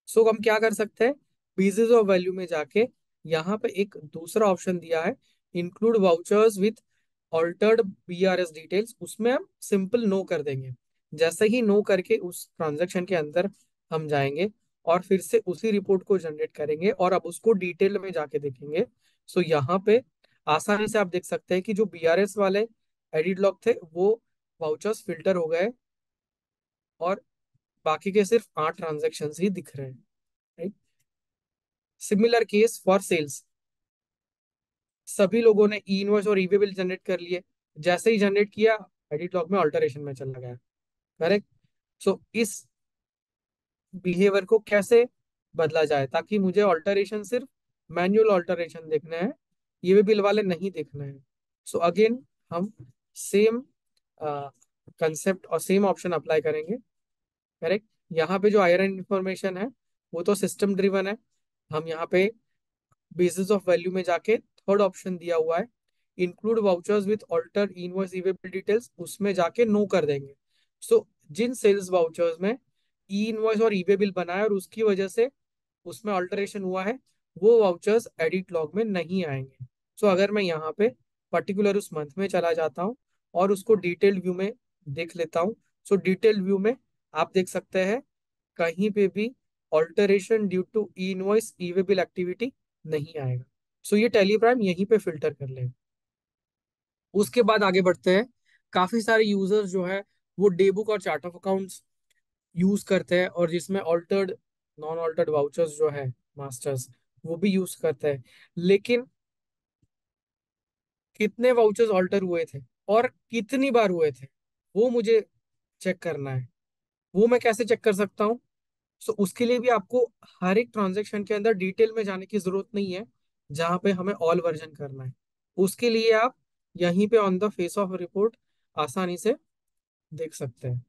सो हम क्या कर सकते हैं, पीसेस ऑफ वैल्यू में जाके यहाँ पे एक दूसरा ऑप्शन दिया है, include vouchers with altered BRS details, उसमें हम सिंपल नो कर देंगे। जैसे ही नो करके उस ट्रांजैक्शन के अंदर हम जाएंगे और फिर से उसी रिपोर्ट को जनरेट करेंगे और अब उसको डिटेल में जाके देखेंगे। सो यहाँ पे आसानी से आप देख सकते हैं कि जो BRS वाले एडिट लॉग थे वो वाउचर्स फिल्टर हो गए, और बाकी के सिर्फ 8 ट्रांजेक्शन ही दिख रहे हैं। Right. Similar case for sales, सभी लोगों ने ई इनवॉइस और ई वे बिल जनरेट कर लिए। जैसे ही जनरेट किया, एडिट लॉग में ऑल्टरेशन में चला गया। करेक्ट। सो इस बिहेवियर को कैसे बदला जाए ताकि मुझे ऑल्टरेशन सिर्फ मैन्युअल ऑल्टरेशन देखने हैं, ई वे बिल वाले नहीं देखने हैं। सो अगेन हम सेम कंसेप्ट और सेम ऑप्शन अप्लाई करेंगे। करेक्ट। यहाँ पे जो आयरन इंफॉर्मेशन है वो तो सिस्टम ड्रिवन है। हम यहाँ पे बेसिस ऑफ वैल्यू में जाके थर्ड ऑप्शन दिया हुआ है, include vouchers with alter invoice e way bill details, उसमें जाके नो कर देंगे। सो जिन सेल्स वाउचर्स में ई इनवॉइस और ईवे बिल बनाया और उसकी वजह से उसमें ऑल्टरेशन हुआ है, वो वाउचर्स एडिट लॉग में नहीं आएंगे। सो अगर मैं यहाँ पे पर्टिकुलर उस मंथ में चला जाता हूँ और उसको डिटेल्ड व्यू में देख लेता हूँ, सो डिटेल्ड व्यू में आप देख सकते हैं कहीं पे भी alteration due to e invoice e way bill activity नहीं आएगा। सो ये टेली प्राइम यहीं पे फिल्टर कर लेगा। उसके बाद आगे बढ़ते हैं। काफी सारे यूजर्स जो है वो डे बुक और चार्ट ऑफ अकाउंट्स यूज करते हैं, और जिसमें ऑल्टर्ड, नॉन ऑल्टर्ड वाउचर्स जो है मास्टर्स, वो भी यूज करते हैं। लेकिन कितने वाउचर्स ऑल्टर हुए थे और कितनी बार हुए थे, वो मुझे चेक करना है। वो मैं कैसे चेक कर सकता हूँ? सो उसके लिए भी आपको हर एक ट्रांजेक्शन के अंदर डिटेल में जाने की जरूरत नहीं है, जहां पे हमें ऑल वर्जन करना है। उसके लिए आप यहीं पे on the face of report आसानी से देख सकते हैं।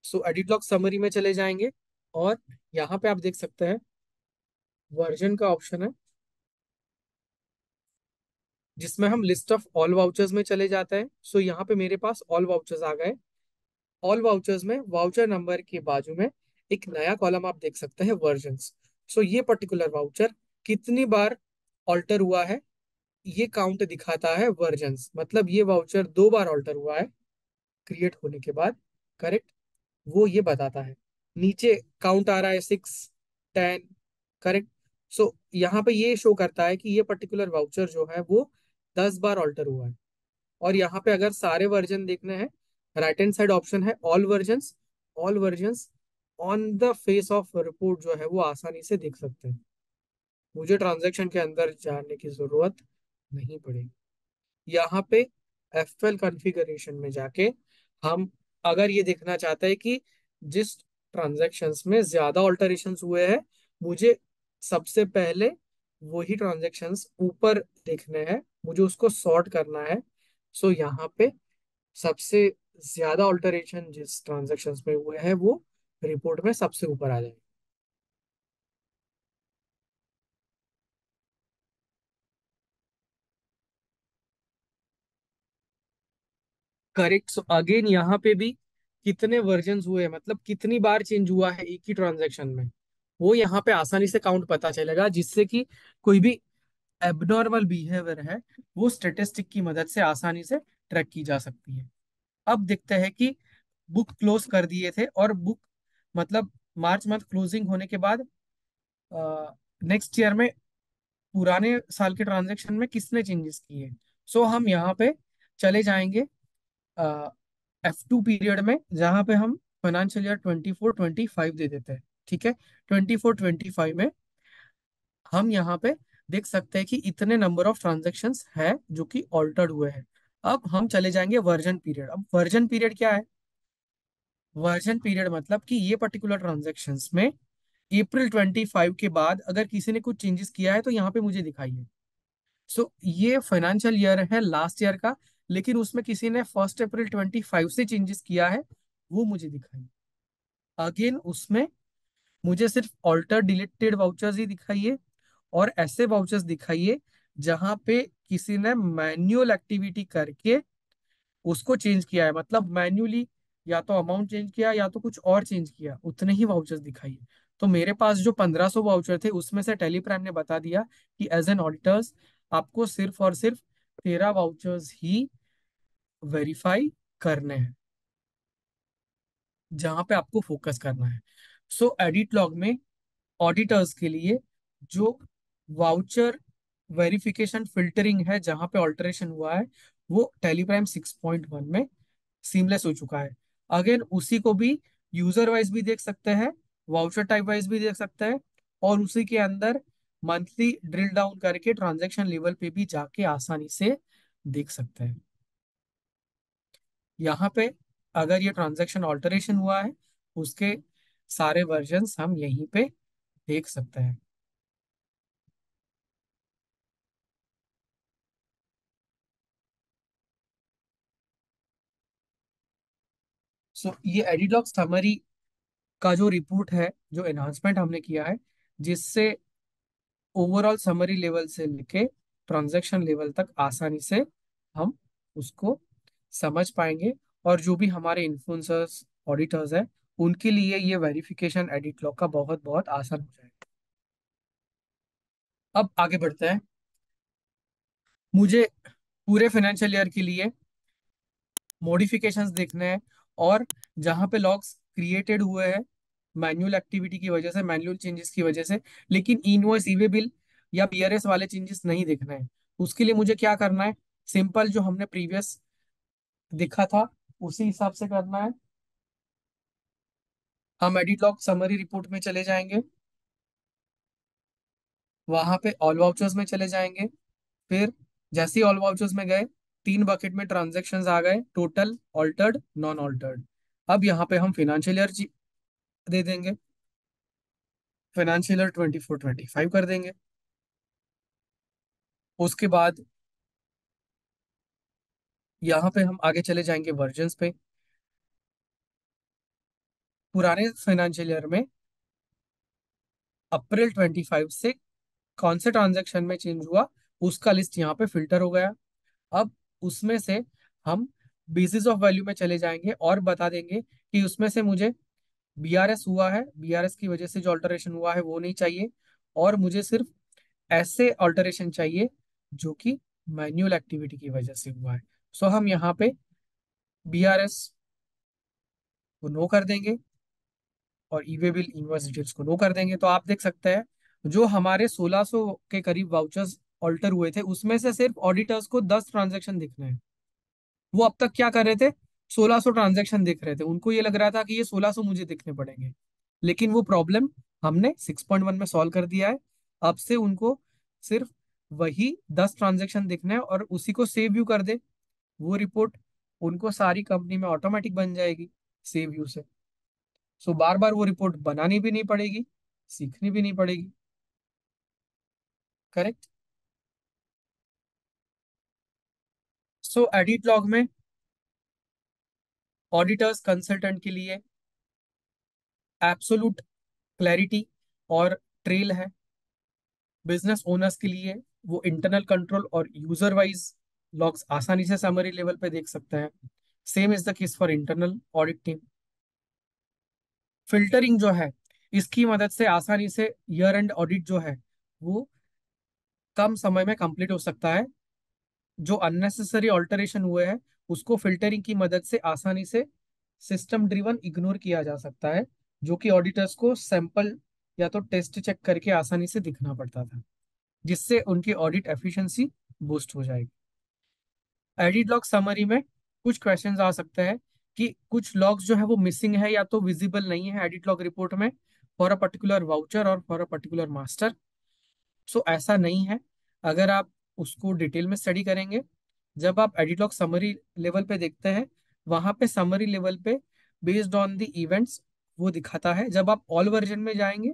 सो एडिट लॉग समरी में चले जाएंगे, और यहाँ पे आप देख सकते हैं वर्जन का ऑप्शन है, जिसमें हम लिस्ट ऑफ ऑल वाउचर्स में चले जाते हैं। सो यहाँ पे मेरे पास ऑल वाउचर्स आ गए। ऑल वाउचर्स में वाउचर नंबर के बाजू में एक नया कॉलम आप देख सकते हैं, वर्जन्स। सो ये पर्टिकुलर वाउचर कितनी बार ऑल्टर हुआ है, ये काउंट दिखाता है वर्जन्स, मतलब ये वाउचर 2 बार ऑल्टर हुआ है क्रिएट होने के बाद। करेक्ट। वो ये बताता है। नीचे काउंट आ रहा है 6, 10। करेक्ट। सो यहाँ पे ये शो करता है कि ये पर्टिकुलर वाउचर जो है वो 10 बार ऑल्टर हुआ है। और यहाँ पे अगर सारे वर्जन देखने हैं, राइट हैंड साइड ऑप्शन है all versions. All versions on the face of report जो है वो आसानी से देख सकते हैं। मुझे ट्रांजेक्शन के अंदर जाने की जरूरत नहीं पड़ेगी। यहाँ पे FL कॉन्फ़िगरेशन में जाके हम अगर ये देखना चाहते हैं कि जिस ट्रांजेक्शन्स में ज्यादा ऑल्टरेशंस हुए हैं, मुझे सबसे पहले वही ट्रांजेक्शन्स ऊपर देखने हैं, मुझे उसको सॉर्ट करना है। सो यहाँ पे सबसे ज्यादा ऑल्टरेशन जिस ट्रांजेक्शन्स में हुए हैं वो रिपोर्ट में सबसे ऊपर आ जाएंगे। करेक्ट। सो अगेन यहाँ पे भी कितने वर्जन हुए हैं, मतलब कितनी बार चेंज हुआ है एक ही ट्रांजेक्शन में, वो यहाँ पे आसानी से काउंट पता चलेगा, जिससे कि कोई भी एबनॉर्मल बिहेवियर है वो स्टेटिस्टिक की मदद से आसानी से ट्रैक की जा सकती है। अब देखते हैं कि बुक क्लोज कर दिए थे, और बुक मतलब मार्च मंथ क्लोजिंग होने के बाद नेक्स्ट ईयर में पुराने साल के ट्रांजैक्शन में किसने चेंजेस किए। सो हम यहाँ पे चले जाएंगे F2 पीरियड में, जहाँ पे हम फाइनेंशियल ईयर 24-25 दे देते हैं। ठीक है, 24-25 में हम यहाँ पे देख सकते हैं कि इतने नंबर ऑफ ट्रांजेक्शन्स है जो कि ऑल्टर्ड हुए हैं। अब हम चले जाएंगे वर्जन पीरियड। अब वर्जन पीरियड क्या है? वर्जन पीरियड मतलब कि ये पर्टिकुलर ट्रांजेक्शन्स में April 25 के बाद अगर किसी ने कुछ चेंजेस किया है तो यहाँ पे मुझे दिखाइए। सो ये फाइनेंशियल ईयर है लास्ट ईयर का, लेकिन उसमें किसी ने 1 अप्रैल 25 से चेंजेस किया है, वो मुझे दिखाइए। अगेन उसमें मुझे सिर्फ ऑल्टर डिलीटेड वाउचर्स ही दिखाइए, और ऐसे वाउचर्स दिखाइए जहां पे किसी ने मैन्युअल एक्टिविटी करके उसको चेंज किया है, मतलब मैन्युअली या तो अमाउंट चेंज किया या तो कुछ और चेंज किया, उतने ही वाउचर्स दिखाइए। तो मेरे पास जो 1500 वाउचर थे उसमें से टेलीप्राइम ने बता दिया कि एज एन ऑडिटर्स आपको सिर्फ और सिर्फ 13 वाउचर्स ही वेरीफाई करने हैं, जहां पे आपको फोकस करना है। सो एडिट लॉग में ऑडिटर्स के लिए जो वाउचर वेरिफिकेशन फिल्टरिंग है, जहां पे ऑल्टरेशन हुआ है, वो टेलीप्राइम 6.1 में सीमलेस हो चुका है। अगेन उसी को भी यूजर वाइज भी देख सकते हैं, वाउचर टाइप वाइज भी देख सकते हैं, और उसी के अंदर मंथली ड्रिल डाउन करके ट्रांजैक्शन लेवल पे भी जाके आसानी से देख सकते हैं। यहाँ पे अगर ये ट्रांजैक्शन ऑल्टरेशन हुआ है, उसके सारे वर्जन्स हम यहीं पे देख सकते हैं। सो ये एडिलॉग समरी का जो रिपोर्ट है, जो एनहांसमेंट हमने किया है, जिससे ओवरऑल समरी लेवल से लेके ट्रांजैक्शन लेवल तक आसानी से हम उसको समझ पाएंगे, और जो भी हमारे इन्फ्लुएंसर्स ऑडिटर्स हैं उनके लिए ये वेरिफिकेशन एडिट लॉग का बहुत बहुत आसान हो जाएगा। अब आगे बढ़ते हैं। मुझे पूरे फाइनेंशियल ईयर के लिए मॉडिफिकेशंस देखने हैं, और जहां पे लॉग्स क्रिएटेड हुए हैं मैन्युअल एक्टिविटी की वजह से, मैन्युअल चेंजेस की वजह से, लेकिन इनवॉइस ईवे बिल या बीआरएस वाले चेंजेस नहीं देखने हैं। उसके लिए मुझे क्या करना है? सिंपल जो हमने प्रीवियस देखा था उसी हिसाब से करना है। हम एडिट लॉग समरी रिपोर्ट में चले जाएंगे, वहां पे ऑल वाउचर्स में चले जाएंगे। फिर जैसे ही ऑल वाउचर्स में गए, तीन बकेट में ट्रांजेक्शन्स आ गए, टोटल, ऑल्टर्ड, नॉन ऑल्टर्ड। अब यहाँ पे हम फिनेंशियल ईयर दे देंगे, फाइनेंशियल ईयर 24-25 कर देंगे। उसके बाद यहाँ पे हम आगे चले जाएंगे वर्जन्स पे। पुराने फाइनेंशियल ईयर में April 25 से कौन से ट्रांजैक्शन में चेंज हुआ, उसका लिस्ट यहाँ पे फिल्टर हो गया। अब उसमें से हम बेसिस ऑफ वैल्यू में चले जाएंगे और बता देंगे कि उसमें से मुझे बीआरएस हुआ है, बीआरएस की वजह से जो अल्टरेशन हुआ है वो नहीं चाहिए, और मुझे सिर्फ ऐसे अल्टरेशन चाहिए जो कि मैन्युअल एक्टिविटी की वजह से हुआ है। सो हम यहाँ पे बीआरएस को नो कर देंगे, और ईवे बिल इनवॉइस डिटेल्स को नो कर देंगे। तो आप देख सकते हैं जो हमारे 1600 के करीब वाउचर्स ऑल्टर हुए थे, उसमें से सिर्फ ऑडिटर्स को 10 ट्रांजेक्शन दिखने हैं। वो अब तक क्या कर रहे थे? 1600 ट्रांजेक्शन दिख रहे थे, उनको ये लग रहा था कि ये 1600 मुझे दिखने पड़ेंगे, लेकिन वो प्रॉब्लम हमने 6.1 में सॉल्व कर दिया है। अब से उनको सिर्फ वही 10 ट्रांजेक्शन दिखने हैं, और उसी को सेव व्यू कर दे, वो रिपोर्ट उनको सारी कंपनी में ऑटोमेटिक बन जाएगी सेव व्यू से। सो बार बार वो रिपोर्ट बनानी भी नहीं पड़ेगी, सीखनी भी नहीं पड़ेगी। करेक्ट। सो एडिट लॉग में ऑडिटर्स कंसल्टेंट के लिए एब्सोलूट क्लैरिटी और ट्रेल है। बिजनेस ओनर्स के लिए वो इंटरनल कंट्रोल और यूजर वाइज लॉग्स आसानी से समरी लेवल पे देख सकते हैं। Same is the case for internal audit team. Filtering जो है, इसकी मदद से आसानी से ईयर एंड ऑडिट जो है वो कम समय में कंप्लीट हो सकता है। जो अननेसेसरी ऑल्टरेशन हुए हैं उसको फिल्टरिंग की मदद से आसानी से सिस्टम ड्रिवन इग्नोर किया जा सकता है, जो कि ऑडिटर्स को सैंपल या तो टेस्ट चेक करके आसानी से दिखना पड़ता था, जिससे उनकी ऑडिट एफिशिएंसी बूस्ट हो जाएगी। एडिट लॉग समरी में कुछ क्वेश्चंस आ सकते हैं कि कुछ लॉग्स जो है वो मिसिंग है या तो विजिबल नहीं है एडिट लॉग रिपोर्ट में फॉर अ पर्टिकुलर वाउचर और फॉर अ पर्टिकुलर मास्टर। सो ऐसा नहीं है। अगर आप उसको डिटेल में स्टडी करेंगे, जब आप एडिटलॉग समरी लेवल पे देखते हैं, वहां पे समरी लेवल पे बेस्ड ऑन द इवेंट्स वो दिखाता है। जब आप ऑल वर्जन में जाएंगे,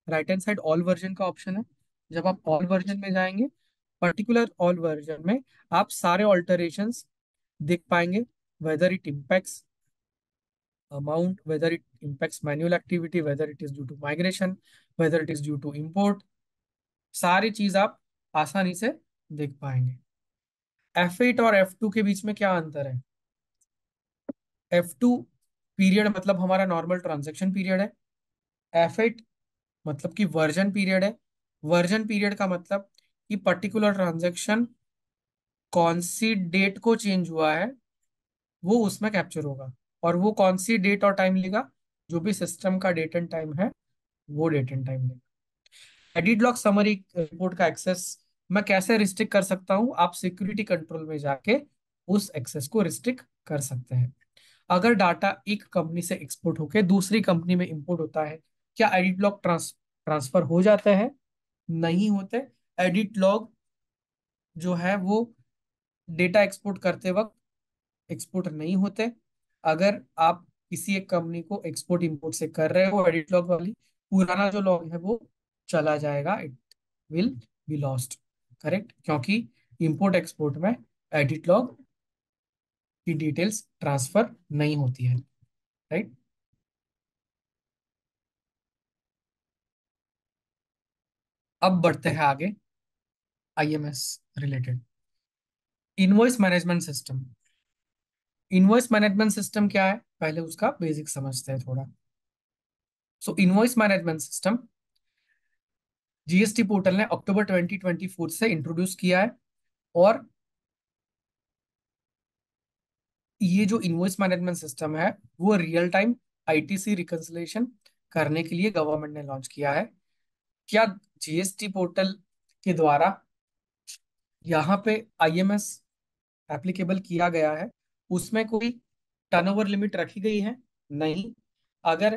right hand side all version का ऑप्शन है, जब आप ऑल वर्जन में जाएंगे, पर्टिकुलर ऑल वर्जन में आप सारे ऑल्टरेशंस देख पाएंगे, whether it impacts amount, whether it impacts manual activity, whether it is due to migration, whether it is due to import, सारी चीज आप आसानी से देख पाएंगे। F8 और F2 के बीच में क्या अंतर है? F2 पीरियड मतलब हमारा नॉर्मल ट्रांजैक्शन पीरियड है। F8 मतलब कि वर्जन पीरियड है। वर्जन पीरियड का मतलब कि पर्टिकुलर ट्रांजैक्शन कौन सी डेट को चेंज हुआ है वो उसमें कैप्चर होगा, और वो कौन सी डेट और टाइम लेगा, जो भी सिस्टम का डेट एंड टाइम है वो डेट एंड टाइम लेगा। एडिट लॉग समरी रिपोर्ट का एक्सेस मैं कैसे रिस्ट्रिक्ट कर सकता हूं? आप सिक्योरिटी कंट्रोल में जाके उस एक्सेस को रिस्ट्रिक्ट कर सकते हैं। अगर डाटा एक कंपनी से एक्सपोर्ट होकर दूसरी कंपनी में इंपोर्ट होता है, क्या एडिट लॉग ट्रांसफर हो जाते हैं? नहीं होते। एडिट लॉग जो है वो डेटा एक्सपोर्ट करते वक्त एक्सपोर्ट नहीं होते। अगर आप किसी एक कंपनी को एक्सपोर्ट इंपोर्ट से कर रहे हो एडिट लॉग वाली, पुराना जो लॉग है वो चला जाएगा, it will be lost. Correct, क्योंकि इंपोर्ट एक्सपोर्ट में एडिट लॉग की डिटेल्स ट्रांसफर नहीं होती है। राइट। अब बढ़ते हैं आगे, IMS related. Invoice management system. Invoice management system क्या है, पहले उसका बेसिक समझते हैं थोड़ा। So invoice management system GST portal ने अक्टूबर 2024 से इंट्रोड्यूस किया है, और ये जो इनवॉइस मैनेजमेंट सिस्टम है वो रियल टाइम आईटीसी रिकंसिलिएशन करने के लिए गवर्नमेंट ने लॉन्च किया है। क्या जीएसटी पोर्टल के द्वारा यहाँ पे आईएमएस एप्लीकेबल किया गया है, उसमें कोई टर्नओवर लिमिट रखी गई है? नहीं। अगर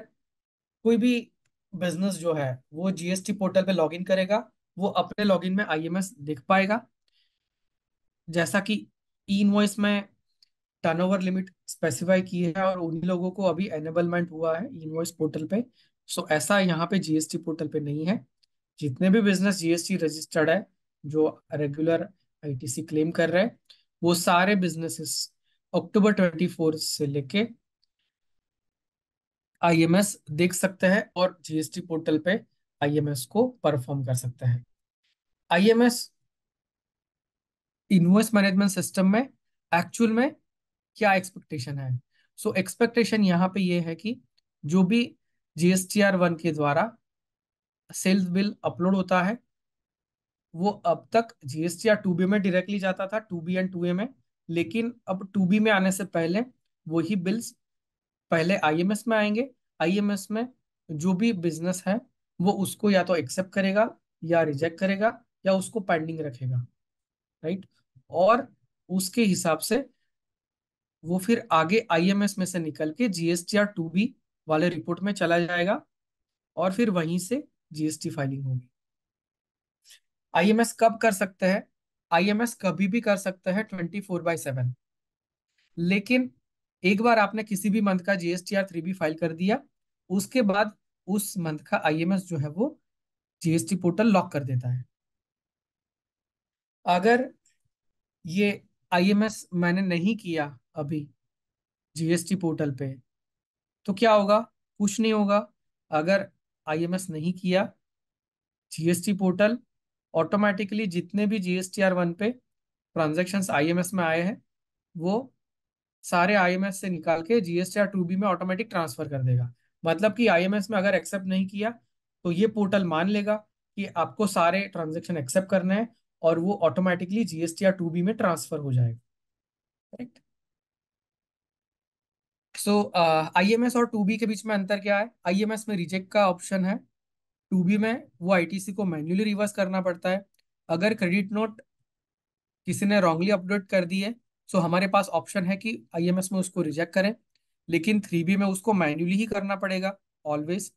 कोई भी बिजनेस जो है वो जीएसटी पोर्टल पे लॉगिन करेगा, वो अपने लॉगिन में आईएमएस देख पाएगा। जैसा कि ई इनवॉइस में टर्नओवर लिमिट स्पेसिफाई की है और उन्हीं लोगों को अभी एनेबलमेंट हुआ है इनवॉइस पोर्टल पे, सो ऐसा यहाँ पे जीएसटी पोर्टल पे नहीं है। जितने भी बिजनेस जीएसटी रजिस्टर्ड है, जो रेगुलर आईटीसी क्लेम कर रहे हैं, वो सारे बिजनेसेस अक्टूबर 24 से लेके आईएमएस देख सकते हैं और जीएसटी पोर्टल पे आईएमएस को परफॉर्म कर सकते हैं। आईएमएस इनवॉइस मैनेजमेंट सिस्टम में एक्चुअल में क्या एक्सपेक्टेशन है? सो एक्सपेक्टेशन यहाँ पे ये है कि जो भी जीएसटीआर 1 के द्वारा सेल्स बिल अपलोड होता है, वो अब तक जीएसटीआर 2B में डायरेक्टली जाता था, 2B एंड 2A में, लेकिन अब 2B में आने से पहले वही बिल्स पहले आईएमएस में आएंगे। आईएमएस में जो भी बिजनेस है वो उसको या तो एक्सेप्ट करेगा या रिजेक्ट करेगा या उसको पेंडिंग रखेगा। राइट। और उसके हिसाब से वो फिर आगे आईएमएस में से निकल के जीएसटीआर 2B वाले रिपोर्ट में चला जाएगा, और फिर वहीं से जीएसटी फाइलिंग होगी। आईएमएस कब कर सकते हैं? आईएमएस कभी भी कर सकते हैं 24/7। लेकिन एक बार आपने किसी भी मंथ का जीएसटीआर 3B फाइल कर दिया, उसके बाद उस मंथ का आईएमएस जो है वो जीएसटी पोर्टल लॉक कर देता है। अगर ये आईएमएस मैंने नहीं किया अभी जीएसटी पोर्टल पे, तो क्या होगा? कुछ नहीं होगा। अगर आईएमएस नहीं किया, जीएसटी पोर्टल ऑटोमेटिकली जितने भी जीएसटीआर 1 पे ट्रांजैक्शंस आईएमएस में आए हैं वो सारे आईएमएस से निकाल के जीएसटीआर 2B में ऑटोमेटिक ट्रांसफर कर देगा। मतलब कि आईएमएस में अगर एक्सेप्ट नहीं किया तो ये पोर्टल मान लेगा कि आपको सारे ट्रांजेक्शन एक्सेप्ट करने हैं, और वो ऑटोमेटिकली जीएसटी या 2B में ट्रांसफर हो जाएगा। करेक्ट। सो आईएमएस और 2B के बीच में अंतर क्या है? आईएमएस में रिजेक्ट का ऑप्शन है, 2B में वो आईटीसी को मैन्युअली रिवर्स करना पड़ता है। अगर क्रेडिट नोट किसी ने रॉन्गली अपलोड कर दी है, सो हमारे पास ऑप्शन है कि आईएमएस में उसको रिजेक्ट करें, लेकिन 3B में उसको मैन्युअली ही करना पड़ेगा ऑलवेज।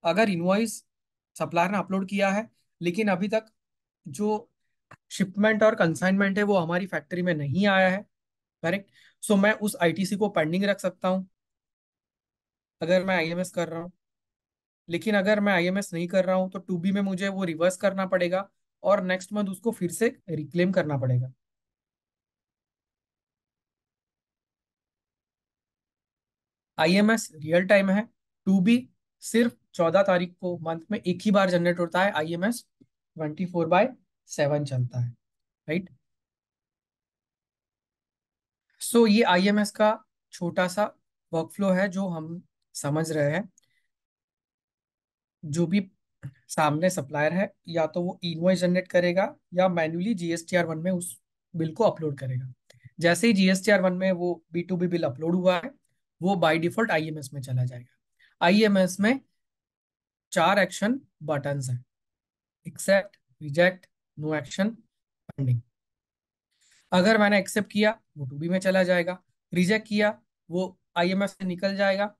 अगर इनवॉइस सप्लायर ने अपलोड किया है लेकिन अभी तक जो शिपमेंट और कंसाइनमेंट है वो हमारी फैक्ट्री में नहीं आया है, करेक्ट, सो मैं उस आईटीसी को पेंडिंग रख सकता हूँ अगर मैं आईएमएस कर रहा हूँ। लेकिन अगर मैं आईएमएस नहीं कर रहा हूँ तो 2B में मुझे वो रिवर्स करना पड़ेगा और नेक्स्ट मंथ उसको फिर से रिक्लेम करना पड़ेगा। आईएमएस रियल टाइम है, 2B सिर्फ 14 तारीख को मंथ में एक ही बार जनरेट होता है, आईएमएस 24/7 चलता है। राइट। सो ये आईएमएस का छोटा सा वर्कफ्लो है जो हम समझ रहे हैं। जो भी सामने सप्लायर है या तो वो इनवॉइस जनरेट करेगा या मैन्युअली जीएसटीआर 1 में उस बिल को अपलोड करेगा। जैसे ही जीएसटीआर 1 में वो B2B बिल अपलोड हुआ है, वो बाय डिफॉल्ट आईएमएस में चला जाएगा। आईएमएस में 4 एक्शन बटन्स हैं: accept, reject, no action, pending. अगर मैंने एक्सेप्ट किया वो 2B में चला जाएगा, रिजेक्ट किया वो आईएमएस से निकल जाएगा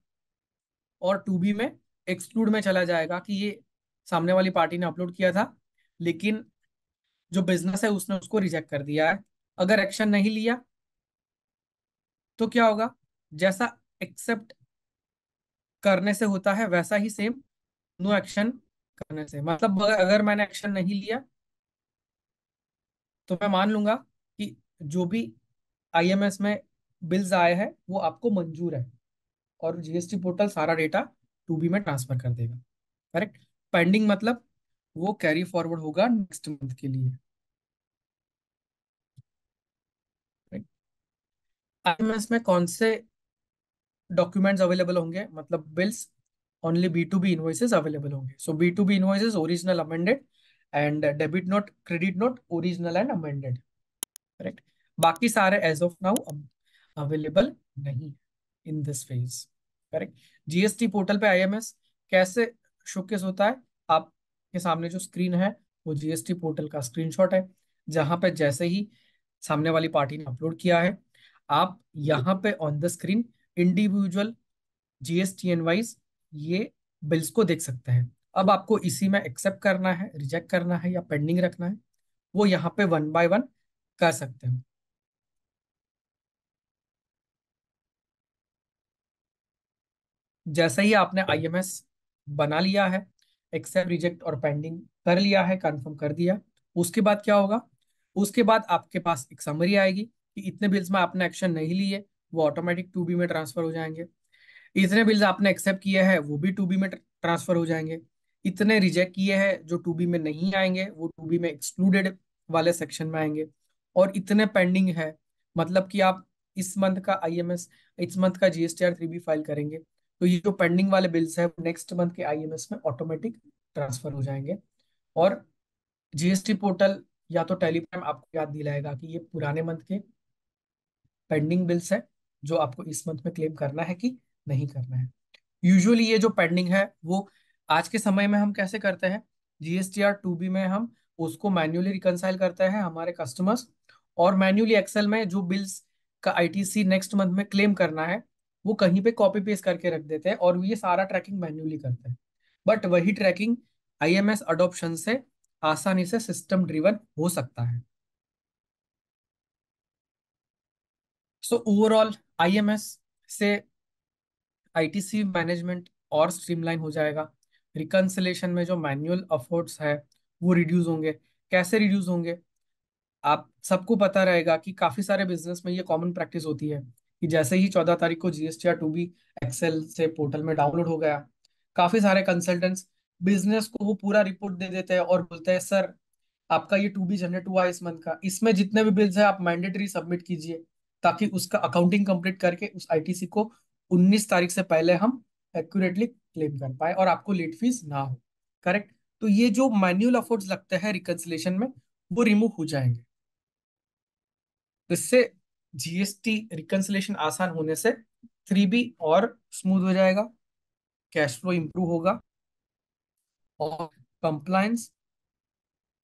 और 2B में एक्सक्लूड में चला जाएगा कि ये सामने वाली पार्टी ने अपलोड किया था लेकिन जो बिजनेस है उसने उसको रिजेक्ट कर दिया है। अगर एक्शन नहीं लिया तो क्या होगा? जैसा एक्सेप्ट करने से होता है वैसा ही सेम नो एक्शन करने से, मतलब अगर मैंने एक्शन नहीं लिया तो मैं मान लूंगा कि जो भी आईएमएस में बिल्स आए हैं वो आपको मंजूर है और जीएसटी पोर्टल सारा डेटा 2B में ट्रांसफर कर देगा। करेक्ट। पेंडिंग मतलब वो कैरी फॉरवर्ड होगा नेक्स्ट मंथ के लिए। आईएमएस में कौन से डॉक्यूमेंट्स अवेलेबल होंगे, मतलब bills? Only B2B invoices available होंगे। सो B2B invoices original amended and debit note credit note original and amended. Correct. बाकी सारे एज ऑफ नाउ अवेलेबल नहीं in this phase. Correct. GST portal पे आईएमएस कैसे शोकेस होता है? आपके सामने जो स्क्रीन है वो जीएसटी पोर्टल का स्क्रीनशॉट है, जहां पे जैसे ही सामने वाली पार्टी ने अपलोड किया है आप यहाँ पे on the screen individual GSTN wise ये बिल्स को देख सकते हैं। अब आपको इसी में एक्सेप्ट करना है, रिजेक्ट करना है या पेंडिंग रखना है, वो यहाँ पे 1 बाय 1 कर सकते हो। जैसे ही आपने आईएमएस बना लिया है, एक्सेप्ट, रिजेक्ट और पेंडिंग कर लिया है, कंफर्म कर दिया, उसके बाद क्या होगा? उसके बाद आपके पास एक समरी आएगी कि इतने बिल्स में आपने एक्शन नहीं लिए, वो ऑटोमेटिक 2B में ट्रांसफर हो जाएंगे। इतने बिल्स आपने एक्सेप्ट किए हैं वो भी 2B में ट्रांसफर हो जाएंगे। इतने रिजेक्ट किए हैं जो 2B में नहीं आएंगे वो 2B में एक्सक्लूडेड वाले सेक्शन में आएंगे। और इतने पेंडिंग है, मतलब कि आप इस मंथ का आईएमएस, इस मंथ का जीएसटीआर 3B फाइल करेंगे तो ये जो पेंडिंग वाले बिल्स है नेक्स्ट मंथ के आईएमएस में ऑटोमेटिक ट्रांसफर हो जाएंगे। और जीएसटी पोर्टल या तो टेलीग्राम आपको याद दिलाएगा कि ये पुराने मंथ के पेंडिंग बिल्स है जो आपको इस मंथ में क्लेम करना है कि नहीं करना है। यूजुअली ये जो पेंडिंग है वो आज के समय में हम कैसे करते हैं? जीएसटीआर 2B में हम उसको मैन्युअली रिकंसाइल करते हैं हमारे कस्टमर्स, और मैन्युअली एक्सेल में जो बिल्स का आईटीसी नेक्स्ट मंथ में क्लेम करना है वो कहीं पे कॉपी पेस्ट करके रख देते हैं और ये सारा ट्रैकिंग मैन्युअली करते हैं। बट वही ट्रैकिंग आईएमएस अडॉप्शन से आसानी से सिस्टम ड्रिवन हो सकता है। सो ओवरऑल आईएमएस से आईटीसी मैनेजमेंट और स्ट्रीमलाइन हो जाएगा। रिकंसिलेशन में जो मैनुअल एफर्ट्स है वो रिड्यूस होंगे। कैसे रिड्यूस होंगे? आप सबको पता रहेगा कि काफी सारे बिजनेस में ये कॉमन प्रैक्टिस होती है कि जैसे ही 14 तारीख को जीएसटीआर 2B एक्सेल से पोर्टल में डाउनलोड हो गया, काफी सारे कंसल्टेंट्स बिजनेस को वो पूरा रिपोर्ट दे देते हैं और बोलते हैं सर आपका ये 2B जनरेट हुआ है इस मंथ का, इसमें जितने भी बिल्स है आप मैंडेटरी सबमिट कीजिए ताकि उसका अकाउंटिंग कंप्लीट करके उस आईटीसी को 19 तारीख से पहले हम एक्यूरेटली क्लेम कर पाए और आपको लेट फीस ना हो। करेक्ट। तो ये जो मैन्युअल एफर्ट्स लगते हैं रिकंसिलेशन में, वो रिमूव हो जाएंगे। तो इससे जीएसटी रिकंसिलेशन आसान होने से 3B और स्मूथ हो जाएगा, कैश फ्लो इंप्रूव होगा, और कंप्लायंस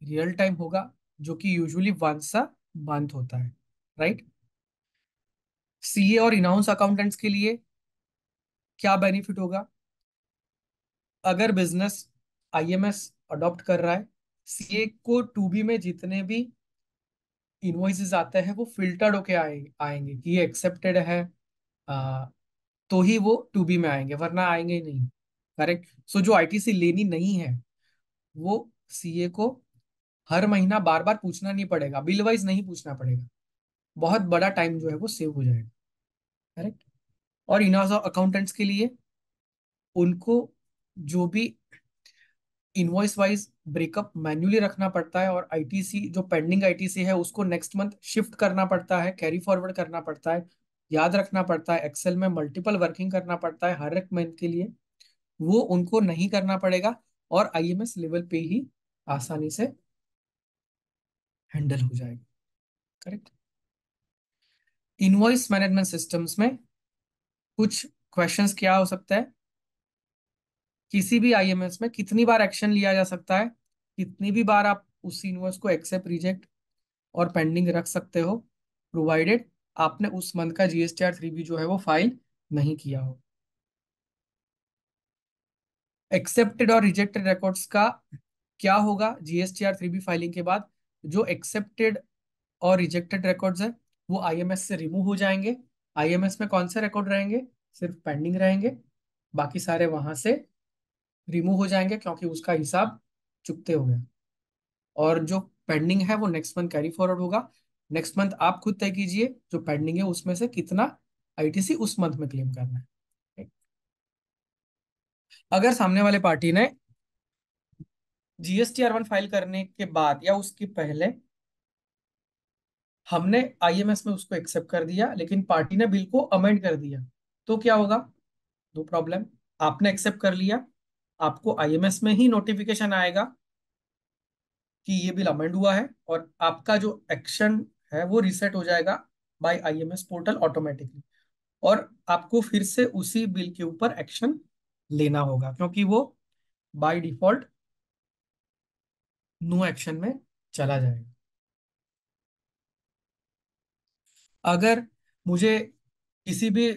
रियल टाइम होगा, जो कि यूजुअली वंस अ मंथ होता है। राइट। सीए और इनहाउस अकाउंटेंट्स के लिए क्या बेनिफिट होगा? अगर बिजनेस आईएमएस अडॉप्ट कर रहा है, सीए को 2B में जितने भी इनवॉइसेस आते हैं वो फिल्टर्ड होके आएंगे कि ये एक्सेप्टेड है, आ, तो ही वो 2B में आएंगे, वरना आएंगे ही नहीं। करेक्ट। सो जो आईटीसी लेनी नहीं है, वो सीए को हर महीना बार बार पूछना नहीं पड़ेगा, बिल वाइज नहीं पूछना पड़ेगा। बहुत बड़ा टाइम जो है वो सेव हो जाएगा। करेक्ट। और इन हाउस अकाउंटेंट्स के लिए, उनको जो भी इनवॉइस वाइज ब्रेकअप मैन्युअली रखना पड़ता है, और आईटीसी जो पेंडिंग आईटीसी है उसको नेक्स्ट मंथ शिफ्ट करना पड़ता है, कैरी फॉरवर्ड करना पड़ता है, याद रखना पड़ता है, एक्सेल में मल्टीपल वर्किंग करना पड़ता है हर एक मंथ के लिए, वो उनको नहीं करना पड़ेगा, और आईएमएस लेवल पे ही आसानी से हैंडल हो जाएगा। करेक्ट। इनवॉइस मैनेजमेंट सिस्टम्स में कुछ क्वेश्चंस क्या हो सकता है? किसी भी आईएमएस में कितनी बार एक्शन लिया जा सकता है, कितनी भी बार आप उस इनवॉइस को एक्सेप्ट, रिजेक्ट और पेंडिंग रख सकते हो, प्रोवाइडेड आपने उस मंथ का GSTR 3B जो है वो फाइल नहीं किया हो। एक्सेप्टेड और रिजेक्टेड रिकॉर्ड्स का क्या होगा GSTR 3B फाइलिंग के बाद? जो एक्सेप्टेड और रिजेक्टेड रिकॉर्ड्स है वो आईएमएस से रिमूव हो जाएंगे। आईएमएस में कौन से रिकॉर्ड रहेंगे? सिर्फ पेंडिंग रहेंगे, बाकी सारे वहां से रिमूव हो जाएंगे, क्योंकि उसका हिसाब चुकते हो गया। और जो पेंडिंग है वो नेक्स्ट मंथ कैरी फॉरवर्ड होगा। नेक्स्ट मंथ आप खुद तय कीजिए जो पेंडिंग है उसमें से कितना आईटीसी उस मंथ में क्लेम करना है। अगर सामने वाले पार्टी ने GSTR 1 फाइल करने के बाद या उसके पहले हमने आईएमएस में उसको एक्सेप्ट कर दिया, लेकिन पार्टी ने बिल को अमेंड कर दिया, तो क्या होगा? No problem. आपने एक्सेप्ट कर लिया, आपको आईएमएस में ही नोटिफिकेशन आएगा कि ये बिल अमेंड हुआ है, और आपका जो एक्शन है वो रिसेट हो जाएगा बाय आईएमएस पोर्टल ऑटोमेटिकली, और आपको फिर से उसी बिल के ऊपर एक्शन लेना होगा, क्योंकि वो बाय डिफॉल्ट नो एक्शन में चला जाएगा। अगर मुझे किसी भी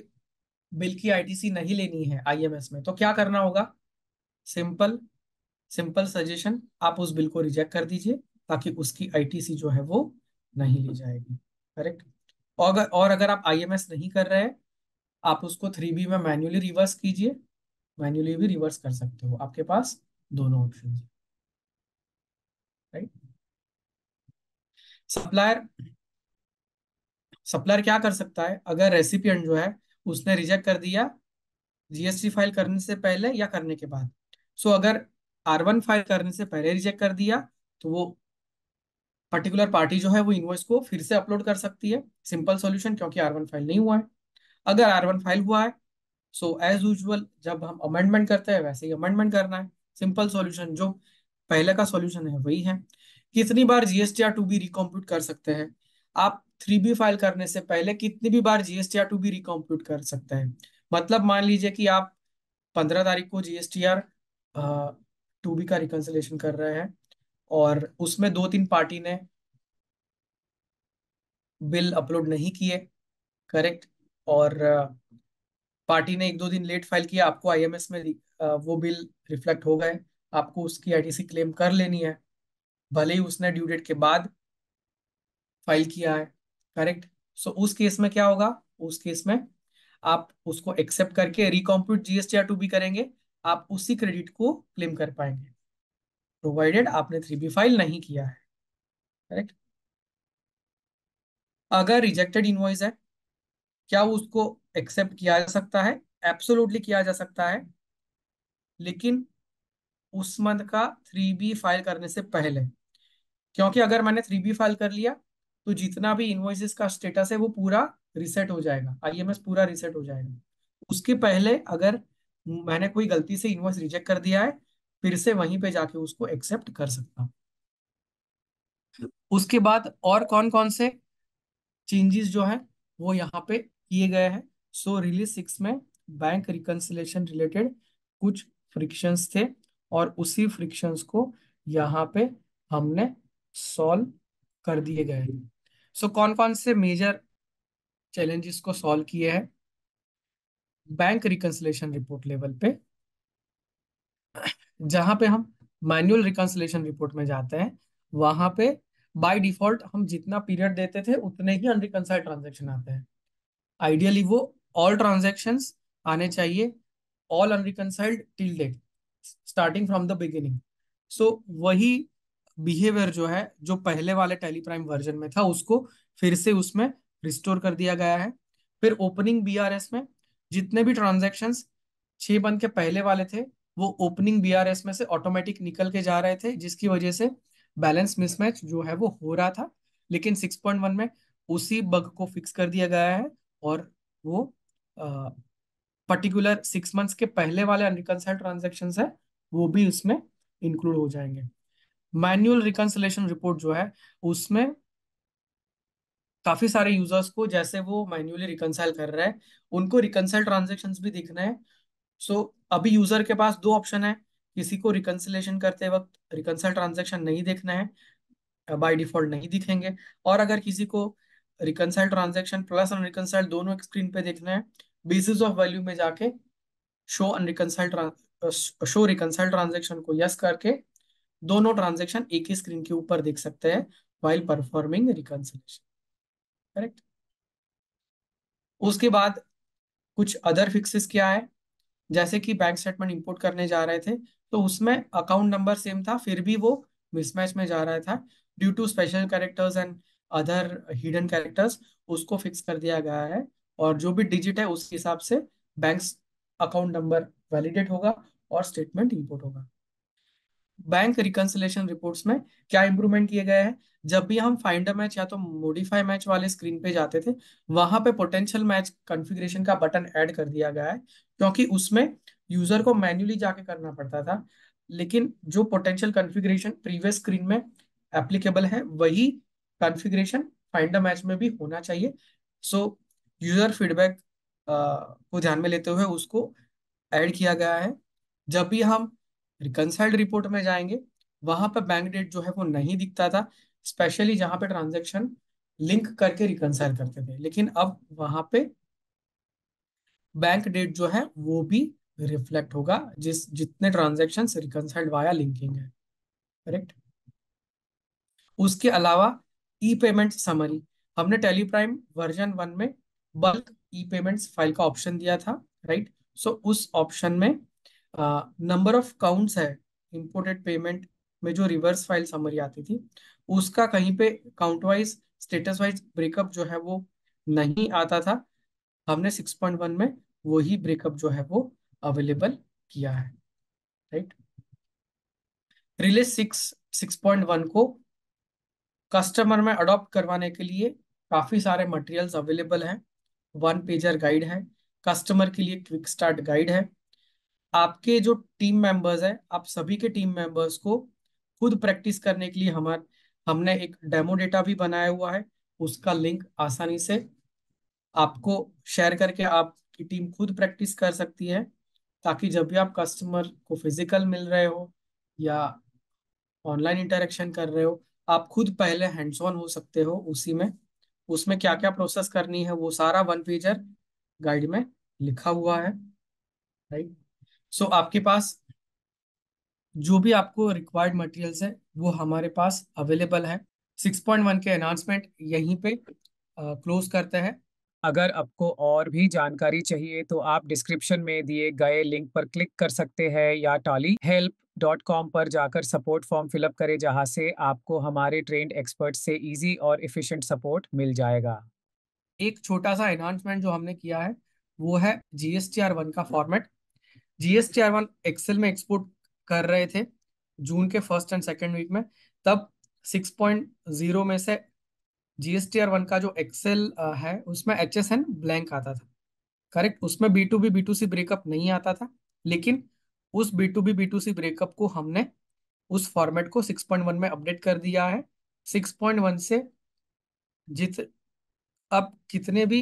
बिल की आईटीसी नहीं लेनी है आईएमएस में, तो क्या करना होगा? सिंपल, सिंपल सजेशन, आप उस बिल को रिजेक्ट कर दीजिए, ताकि उसकी आईटीसी जो है वो नहीं ली जाएगी। करेक्ट। और अगर आप आईएमएस नहीं कर रहे हैं, आप उसको 3B में मैन्युअली रिवर्स कीजिए, मैन्युअली भी रिवर्स कर सकते हो, आपके पास दोनों ऑप्शन है। राइट। सप्लायर, सप्लायर क्या कर सकता है अगर रेसिपिएंट जो है उसने रिजेक्ट कर दिया जीएसटी फाइल करने से पहले या करने के बाद? सो अगर R1 फाइल करने से पहले रिजेक्ट कर दिया, तो वो पर्टिकुलर पार्टी जो है वो इनवॉइस को फिर से अपलोड कर सकती है। सिंपल सॉल्यूशन, क्योंकि R1 फाइल नहीं हुआ है। अगर R1 फाइल हुआ है, सो एज यूजुअल जब हम अमेंडमेंट करते हैं वैसे ही अमेंडमेंट करना है। सिंपल सॉल्यूशन, जो पहले का सॉल्यूशन है वही है। कितनी बार GSTR 2B रिकॉम्प्यूट कर सकते हैं? आप 3B फाइल करने से पहले कितनी भी बार GSTR 2B रिकॉम्प्यूट कर सकते हैं? मतलब मान लीजिए कि आप 15 तारीख को GSTR 2B का रिकंसिलेशन कर रहे हैं, और उसमें दो तीन पार्टी ने बिल अपलोड नहीं किए। करेक्ट। और पार्टी ने एक दो दिन लेट फाइल किया, आपको आईएमएस में वो बिल रिफ्लेक्ट हो गए, आपको उसकी आईटीसी क्लेम कर लेनी है, भले ही उसने ड्यू डेट के बाद फाइल किया है। करेक्ट। सो उस केस में क्या होगा? उस केस में आप उसको एक्सेप्ट करके रिकॉम्प्यूट GSTR 2B करेंगे, आप उसी क्रेडिट को क्लेम कर पाएंगे, प्रोवाइडेड आपने 3B फाइल नहीं किया है। करेक्ट। अगर रिजेक्टेड इनवॉइस है, क्या उसको एक्सेप्ट किया जा सकता है? एब्सोल्युटली किया जा सकता है, लेकिन उस मंथ का 3B फाइल करने से पहले। क्योंकि अगर मैंने 3B फाइल कर लिया, तो जितना भी इनवॉइसेस का स्टेटस है वो पूरा रिसेट हो जाएगा, आईएमएस पूरा रिसेट हो जाएगा। उसके पहले अगर मैंने कोई गलती से इनवॉइस रिजेक्ट कर दिया है, फिर से वहीं पे जाके उसको एक्सेप्ट कर सकता हूँ। उसके बाद और कौन कौन से चेंजेस जो है वो यहाँ पे किए गए हैं। सो रिलीज 6 में बैंक रिकंसिलेशन रिलेटेड कुछ फ्रिक्शंस थे, और उसी फ्रिक्शंस को यहाँ पे हमने सॉल्व कर दिए गए हैं। सो कौन कौन से मेजर चैलेंजेस को सॉल्व किए हैं बैंक रिकंसिलेशन रिपोर्ट लेवल पे। जहां पे हम मैन्युअल रिकंसिलेशन रिपोर्ट में जाते हैं, वहां पे बाय डिफॉल्ट हम जितना पीरियड देते थे उतने ही अनरिकंसाइल्ड ट्रांजैक्शन आते हैं। आइडियली वो ऑल ट्रांजैक्शंस आने चाहिए, all unreconciled till date, starting from the beginning. So वही बिहेवियर जो है जो पहले वाले टेली प्राइम वर्जन में था, उसको फिर से उसमें रिस्टोर कर दिया गया है। फिर ओपनिंग बीआरएस में जितने भी ट्रांजैक्शंस 6 बंद के पहले वाले थे, वो ओपनिंग बीआरएस में से ऑटोमेटिक निकल के जा रहे थे, जिसकी वजह से बैलेंस मिसमैच जो है वो हो रहा था। लेकिन 6.1 में उसी बग को फिक्स कर दिया गया है, और वो पर्टिकुलर 6 मंथ्स के पहले वाले अनरिकंसाइल्ड ट्रांजेक्शन है वो भी उसमें इंक्लूड हो जाएंगे। मैन्युअल रिकंसिलेशन रिपोर्ट जो है उसमें काफी सारे यूजर्स को, जैसे वो मैन्युअली रिकंसाइल कर रहे हैं, उनको रिकंसाइल ट्रांजेक्शन्स भी दिखना है। सो अभी यूजर के पास दो ऑप्शन है। किसी को रिकंसिलेशन करते वक्त रिकंसाइल ट्रांजेक्शन नहीं देखना है, बाय डिफॉल्ट नहीं दिखेंगे। और अगर किसी को रिकंसाइल ट्रांजेक्शन प्लस अनरिकंसाइल दोनों एक स्क्रीन पे देखना है, बेसिस ऑफ वैल्यू में जाके शो अनरिकंसाइल शो रिकंसाइल ट्रांजेक्शन को यस करके दोनों ट्रांजेक्शन एक ही स्क्रीन के ऊपर देख सकते हैं वाइल परफॉर्मिंग रिकंसिलेशन। करेक्ट। उसके बाद कुछ अदर फिक्सेस क्या है, जैसे कि बैंक स्टेटमेंट इंपोर्ट करने जा रहे थे तो उसमें अकाउंट नंबर सेम था, फिर भी वो मिसमैच में जा रहा था due to special characters and other hidden characters. उसको फिक्स कर दिया गया है, और जो भी डिजिट है उस हिसाब से बैंक अकाउंट नंबर वैलिडेट होगा और स्टेटमेंट इंपोर्ट होगा। बैंक रिकंसिलेशन रिपोर्ट्स में क्या इंप्रूवमेंट किए गए हैं, जब भी हम फाइंड अ मैच या तो मॉडिफाई मैच वाले स्क्रीन पे जाते थे, वहां पे पोटेंशियल मैच कॉन्फ़िगरेशन का बटन ऐड कर दिया गया है, क्योंकि उसमें यूजर को मैन्युअली जाके करना पड़ता था। लेकिन जो पोटेंशियल कॉन्फ़िगरेशन प्रीवियस स्क्रीन में एप्लीकेबल है, वही कॉन्फ़िगरेशन फाइंड अ मैच में भी होना चाहिए। सो यूजर फीडबैक को ध्यान में लेते हुए उसको ऐड किया गया है। जब भी हम रिकंसाइल्ड रिपोर्ट में जाएंगे, वहां पर बैंक डेट जो है वो नहीं दिखता था, स्पेशली जहां पे ट्रांजैक्शन लिंक करके रिकंसाइल करते थे। लेकिन अब वहां पे बैंक डेट जो है वो भी रिफ्लेक्ट होगा, जितने ट्रांजैक्शन रिकंसाइल्ड वाया लिंकिंग है। करेक्ट। उसके अलावा ई पेमेंट समरी, हमने टेलीप्राइम वर्जन 1 में बल्क ई पेमेंट्स फाइल का ऑप्शन दिया था। राइट। सो उस ऑप्शन में नंबर ऑफ काउंट्स है इंपोर्टेड पेमेंट में, जो रिवर्स फाइल समरी आती थी उसका कहीं पे count wise status wise breakup जो है वो नहीं आता था। हमने 6.1 में वही ब्रेकअप जो है वो अवेलेबल किया है। राइट। रिलीज 6.1 को कस्टमर में अडॉप्ट करवाने के लिए काफी सारे मटेरियल्स अवेलेबल हैं। 1 पेजर गाइड है, कस्टमर के लिए क्विक स्टार्ट गाइड है। आपके जो टीम मेंबर्स हैं, आप सभी के टीम मेंबर्स को खुद प्रैक्टिस करने के लिए हमने एक डेमो डेटा भी बनाया हुआ है। उसका लिंक आसानी से आपको शेयर करके आपकी टीम खुद प्रैक्टिस कर सकती है, ताकि जब भी आप कस्टमर को फिजिकल मिल रहे हो या ऑनलाइन इंटरेक्शन कर रहे हो, आप खुद पहले हैंड्स ऑन हो सकते हो उसी में। उसमें क्या क्या प्रोसेस करनी है वो सारा 1 पेजर गाइड में लिखा हुआ है। राइट। सो आपके पास जो भी आपको रिक्वायर्ड मटेरियल्स है वो हमारे पास अवेलेबल है। 6.1 के अनाउंसमेंट यहीं पे क्लोज करते हैं। अगर आपको और भी जानकारी चाहिए तो आप डिस्क्रिप्शन में दिए गए लिंक पर क्लिक कर सकते हैं या tally.help.com पर जाकर सपोर्ट फॉर्म फिलअप करें, जहां से आपको हमारे ट्रेंड एक्सपर्ट से इजी और एफिशिएंट सपोर्ट मिल जाएगा। एक छोटा सा एनहांसमेंट जो हमने किया है वो है GSTR1 का फॉर्मेट। GSTR1 एक्सेल में एक्सपोर्ट कर रहे थे जून के फर्स्ट एंड सेकेंड वीक में, तब 6.0 में से GSTR1 का जो एक्सेल है उसमें HSN ब्लैंक आता था। करेक्ट। उसमें B2B B2C ब्रेकअप नहीं आता था। लेकिन उस B2B B2C ब्रेकअप को हमने उस फॉर्मेट को 6.1 में अपडेट कर दिया है। 6.1 से जित अब कितने भी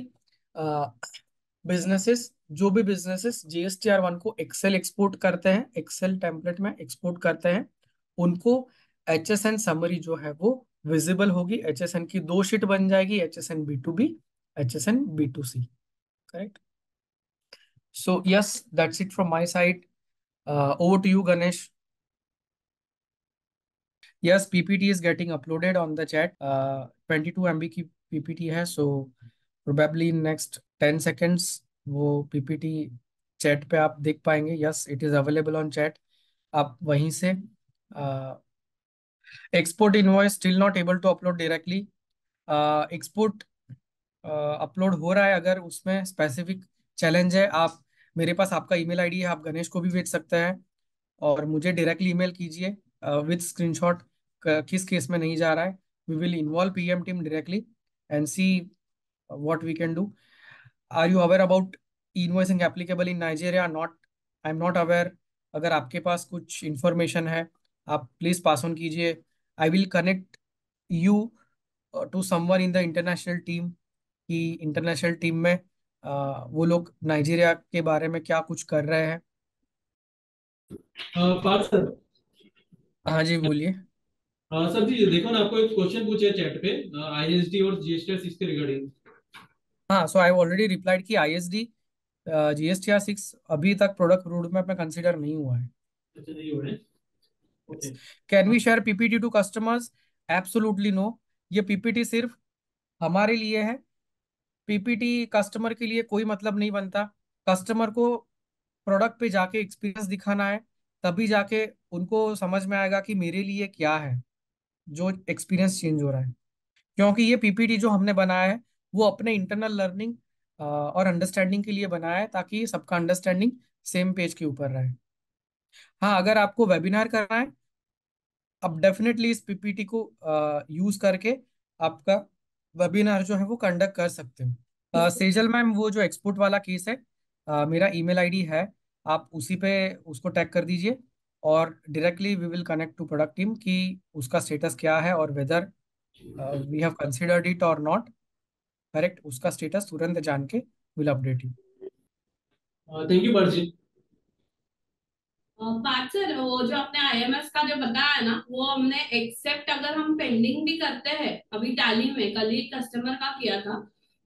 बिजनेसेस जो भी बिजनेसेस GSTR1 को एक्सेल एक्सपोर्ट करते हैं, एक्सेल टेम्पलेट में एक्सपोर्ट करते हैं, उनको HSN समरी जो है वो विजिबल होगी। HSN की दो शीट बन जाएगी, HSN B2B, HSN B2C। Correct. So yes, that's it from my side. Over to you Ganesh. Yes, PPT is getting uploaded on the chat. 22 MB की PPT है, so probably in next 10 seconds वो PPT चैट पे आप देख पाएंगे। Yes, it is available on chat. आप वहीं से export invoice still not able to upload directly. Export upload हो रहा है, अगर उसमें स्पेसिफिक चैलेंज है, आप मेरे पास आपका ईमेल आईडी है, आप गणेश को भी भेज सकते हैं और मुझे डायरेक्टली ईमेल कीजिए विद स्क्रीनशॉट किस केस में नहीं जा रहा है। We will involve PM team directly and see what we can do. Are you aware about invoicing applicable in Nigeria? Not, I am not aware. अगर आपके पास कुछ इंफॉर्मेशन है, आप प्लीज पास ऑन कीजिए। I will connect you to someone in the international team, कि इंटरनेशनल टीम में वो लोग नाइजीरिया के बारे में क्या कुछ कर रहे हैं। पार्थ सर। हाँ जी, बोलिए। सर जी देखो ना, आपको एक क्वेश्चन पूछा है चैट पे, ISD और GSTR 6 के रिगार्डिंग। हाँ, सो आई ऑलरेडी रिप्लाइड कि ISD GSTR6 अभी तक प्रोडक्ट रोड मैप में कंसिडर नहीं हुआ है। अच्छा, नहीं हो रहे हैं। Okay. Can we share PPT to customers? Absolutely no. ये PPT सिर्फ हमारे लिए है। PPT कस्टमर के लिए कोई मतलब नहीं बनता। कस्टमर को प्रोडक्ट पे जाके एक्सपीरियंस दिखाना है, तभी जाके उनको समझ में आएगा कि मेरे लिए क्या है जो एक्सपीरियंस चेंज हो रहा है। क्योंकि ये PPT जो हमने बनाया है वो अपने इंटरनल लर्निंग और अंडरस्टैंडिंग के लिए बनाया है, ताकि सबका अंडरस्टैंडिंग सेम पेज के ऊपर रहे। हाँ, अगर आपको वेबिनार करना है, आप डेफिनेटली इस PPT को यूज करके आपका वेबिनार जो है वो कंडक्ट कर सकते हो। सेजल मैम, वो जो एक्सपोर्ट वाला केस है, मेरा ईमेल आईडी है, आप उसी पे उसको टैग कर दीजिए और directly we will connect to product team कि उसका स्टेटस क्या है और whether we have considered it और नॉट। करेक्ट, उसका स्टेटस तुरंत जान के will update you. Thank you Parth ji. Parth sir, वो जो आपने IMS का जो बताया ना, वो हमने एक्सेप्ट अगर हम पेंडिंग भी करते हैं, अभी टैली में कल ही कस्टमर का किया था,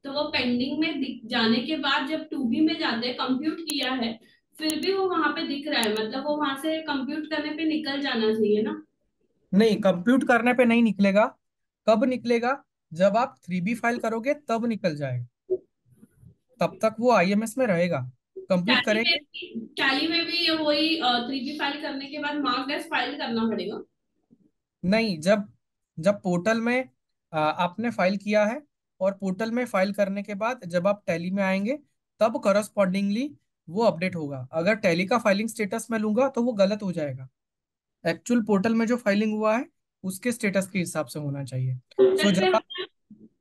तो वो पेंडिंग में जाने के बाद जब 2B में जाते हैं, कंप्यूट किया है, फिर भी वो वहां पे दिख रहा है, मतलब वो वहां से कंप्यूट करने पे निकल जाना चाहिए ना? नहीं, कंप्यूट करने पे नहीं निकलेगा। कब निकलेगा? जब आप 3B फाइल करोगे तब निकल जाएगा। तब तक वो IMS में रहेगा। कंप्यूट करेंगे। टैली में भी ये वही 3B फाइल करने के बाद मार्क एज फाइल करना पड़ेगा? नहीं, जब जब पोर्टल में आपने फाइल किया है और पोर्टल में फाइल करने के बाद जब आप टैली में आएंगे, तब करस्पॉन्डिंगली वो अपडेट होगा। अगर टैली का फाइलिंग स्टेटस में लूंगा तो वो गलत हो जाएगा। एक्चुअल पोर्टल में जो फाइलिंग हुआ है उसके स्टेटस के हिसाब से होना चाहिए। सो पोर्टल पे जब आप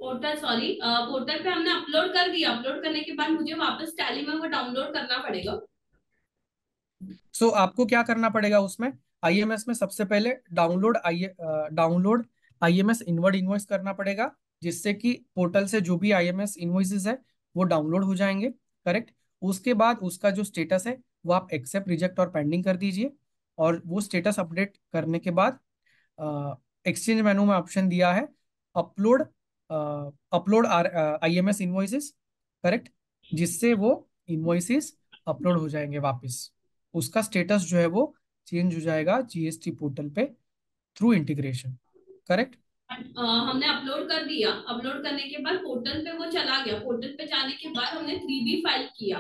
पोर्टल सॉरी पोर्टल पे हमने अपलोड कर दिया, अपलोड करने के बाद मुझे वापस टैली में वो डाउनलोड करना पड़ेगा? सो आपको क्या करना पड़ेगा उसमें, IMS में सबसे पहले डाउनलोड IMS इनवर्ड इनवॉइस करना पड़ेगा, जिससे कि पोर्टल से जो भी IMS इनवॉइसेस है वो डाउनलोड हो जाएंगे। करेक्ट। उसके बाद उसका जो स्टेटस है वो आप एक्सेप्ट, रिजेक्ट और पेंडिंग कर दीजिए। और वो स्टेटस अपडेट करने के बाद एक्सचेंज मेनू में ऑप्शन दिया है upload, upload IMS invoices. Correct. जिससे वो इनवॉइसेस अपलोड हो जाएंगे वापस। उसका स्टेटस जो है वो चेंज हो जाएगा GST पोर्टल पे थ्रू इंटीग्रेशन। करेक्ट। हमने अपलोड कर दिया, अपलोड करने के बाद पोर्टल पे वो चला गया, पोर्टल पे जाने के बाद हमने 3B फाइल किया,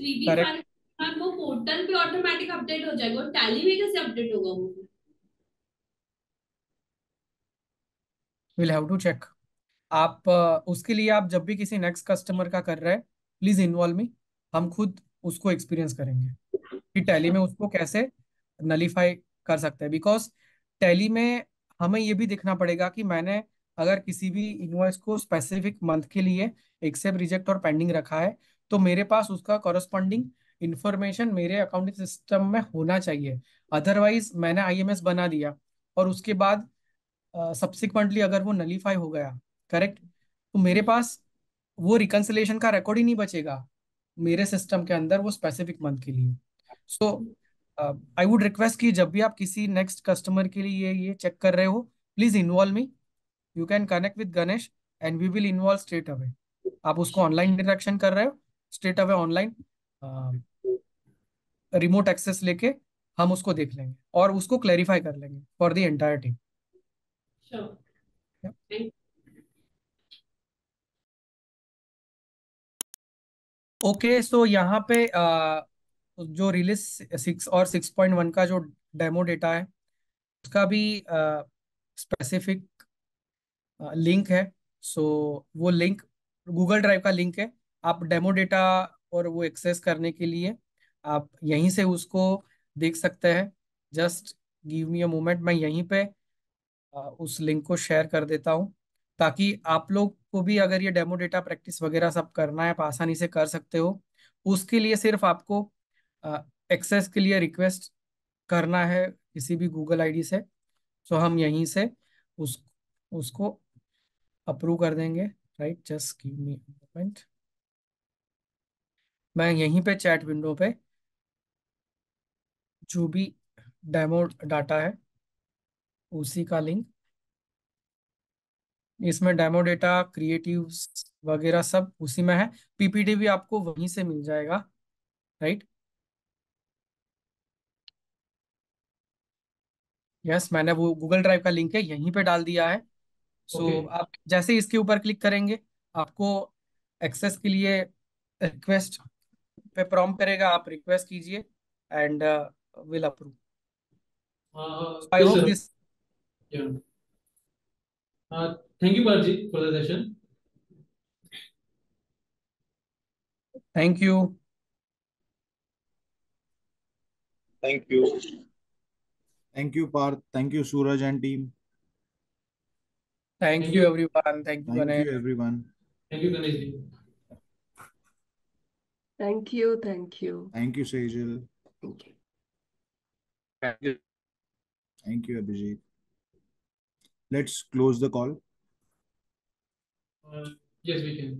3B करेक्ट। फाइल के बाद वो पोर्टल पे ऑटोमेटिक अपडेट हो जाएगा, और टैली में कैसे अपडेट होगा वो? Will have to check. आप उसके लिए आप जब भी किसी नेक्स्ट कस्टमर का कर रहे हैं, प्लीज इन्वॉल्व मी। हम खुद उसको एक्सपीरियंस करेंगे कि टैली में उसको कैसे नलीफाई कर सकते हैं। बिकॉज टैली में हमें ये भी देखना पड़ेगा कि मैंने अगर किसी भी इनवॉइस को स्पेसिफिक मंथ के लिए एक्सेप्ट, रिजेक्ट और पेंडिंग रखा है, तो मेरे पास उसका कॉरस्पॉन्डिंग इंफॉर्मेशन मेरे अकाउंटिंग सिस्टम में होना चाहिए। अदरवाइज मैंने आईएमएस बना दिया और उसके बाद सब्सिक्वेंटली अगर वो नलीफाई हो गया, करेक्ट, तो मेरे पास वो रिकंसिलेशन का रिकॉर्ड ही नहीं बचेगा मेरे सिस्टम के अंदर वो स्पेसिफिक मंथ के लिए। सो आई वुड रिक्वेस्ट कि जब भी आप किसी नेक्स्ट कस्टमर के लिए ये चेक कर रहे हो, please involve me. You can connect with Ganesh and we will involve straight away. आप उसको ऑनलाइन इंटरेक्शन कर रहे हो, straight away online remote access लेके हम उसको देख लेंगे और उसको क्लैरिफाई कर लेंगे for the entire team. Sure. Yeah. Thank okay, so यहाँ पे जो रिलीज 6 और 6.1 का जो डेमो डेटा है उसका भी स्पेसिफिक लिंक है। सो वो लिंक गूगल ड्राइव का लिंक है। आप डेमो डेटा और वो एक्सेस करने के लिए आप यहीं से उसको देख सकते हैं। Just give me a moment, मैं यहीं पे उस लिंक को शेयर कर देता हूँ ताकि आप लोग को भी अगर ये डेमो डेटा प्रैक्टिस वगैरह सब करना है आप आसानी से कर सकते हो। उसके लिए सिर्फ आपको एक्सेस के लिए रिक्वेस्ट करना है किसी भी गूगल आईडी से। सो हम यहीं से उस उसको अप्रूव कर देंगे। Right, just give me moment. मैं यहीं पे चैट विंडो पे जो भी डेमो डाटा है उसी का लिंक, इसमें डेमो डेटा क्रिएटिव्स वगैरह सब उसी में है। पीपीटी भी आपको वहीं से मिल जाएगा। राइट, यस, मैंने वो गूगल ड्राइव का लिंक है यहीं पे डाल दिया है। ओके। सो आप जैसे ही इसके ऊपर क्लिक करेंगे आपको एक्सेस के लिए रिक्वेस्ट पे प्रॉम्प्ट करेगा, आप रिक्वेस्ट कीजिए and will approve. I Yes, hope sir. This. Yeah. Thank you, Parji, for the session. Thank you. Thank you. Thank you, Parth. Thank you, Suraj and team. Thank Thank you you. Everyone, thank you Thank Ganesh. you, everyone. Thank you, Ganesh ji. Thank you. Thank you. Thank you, Sejal. Thank you. Thank you, Abhijit. Let's close the call. Yes, we can.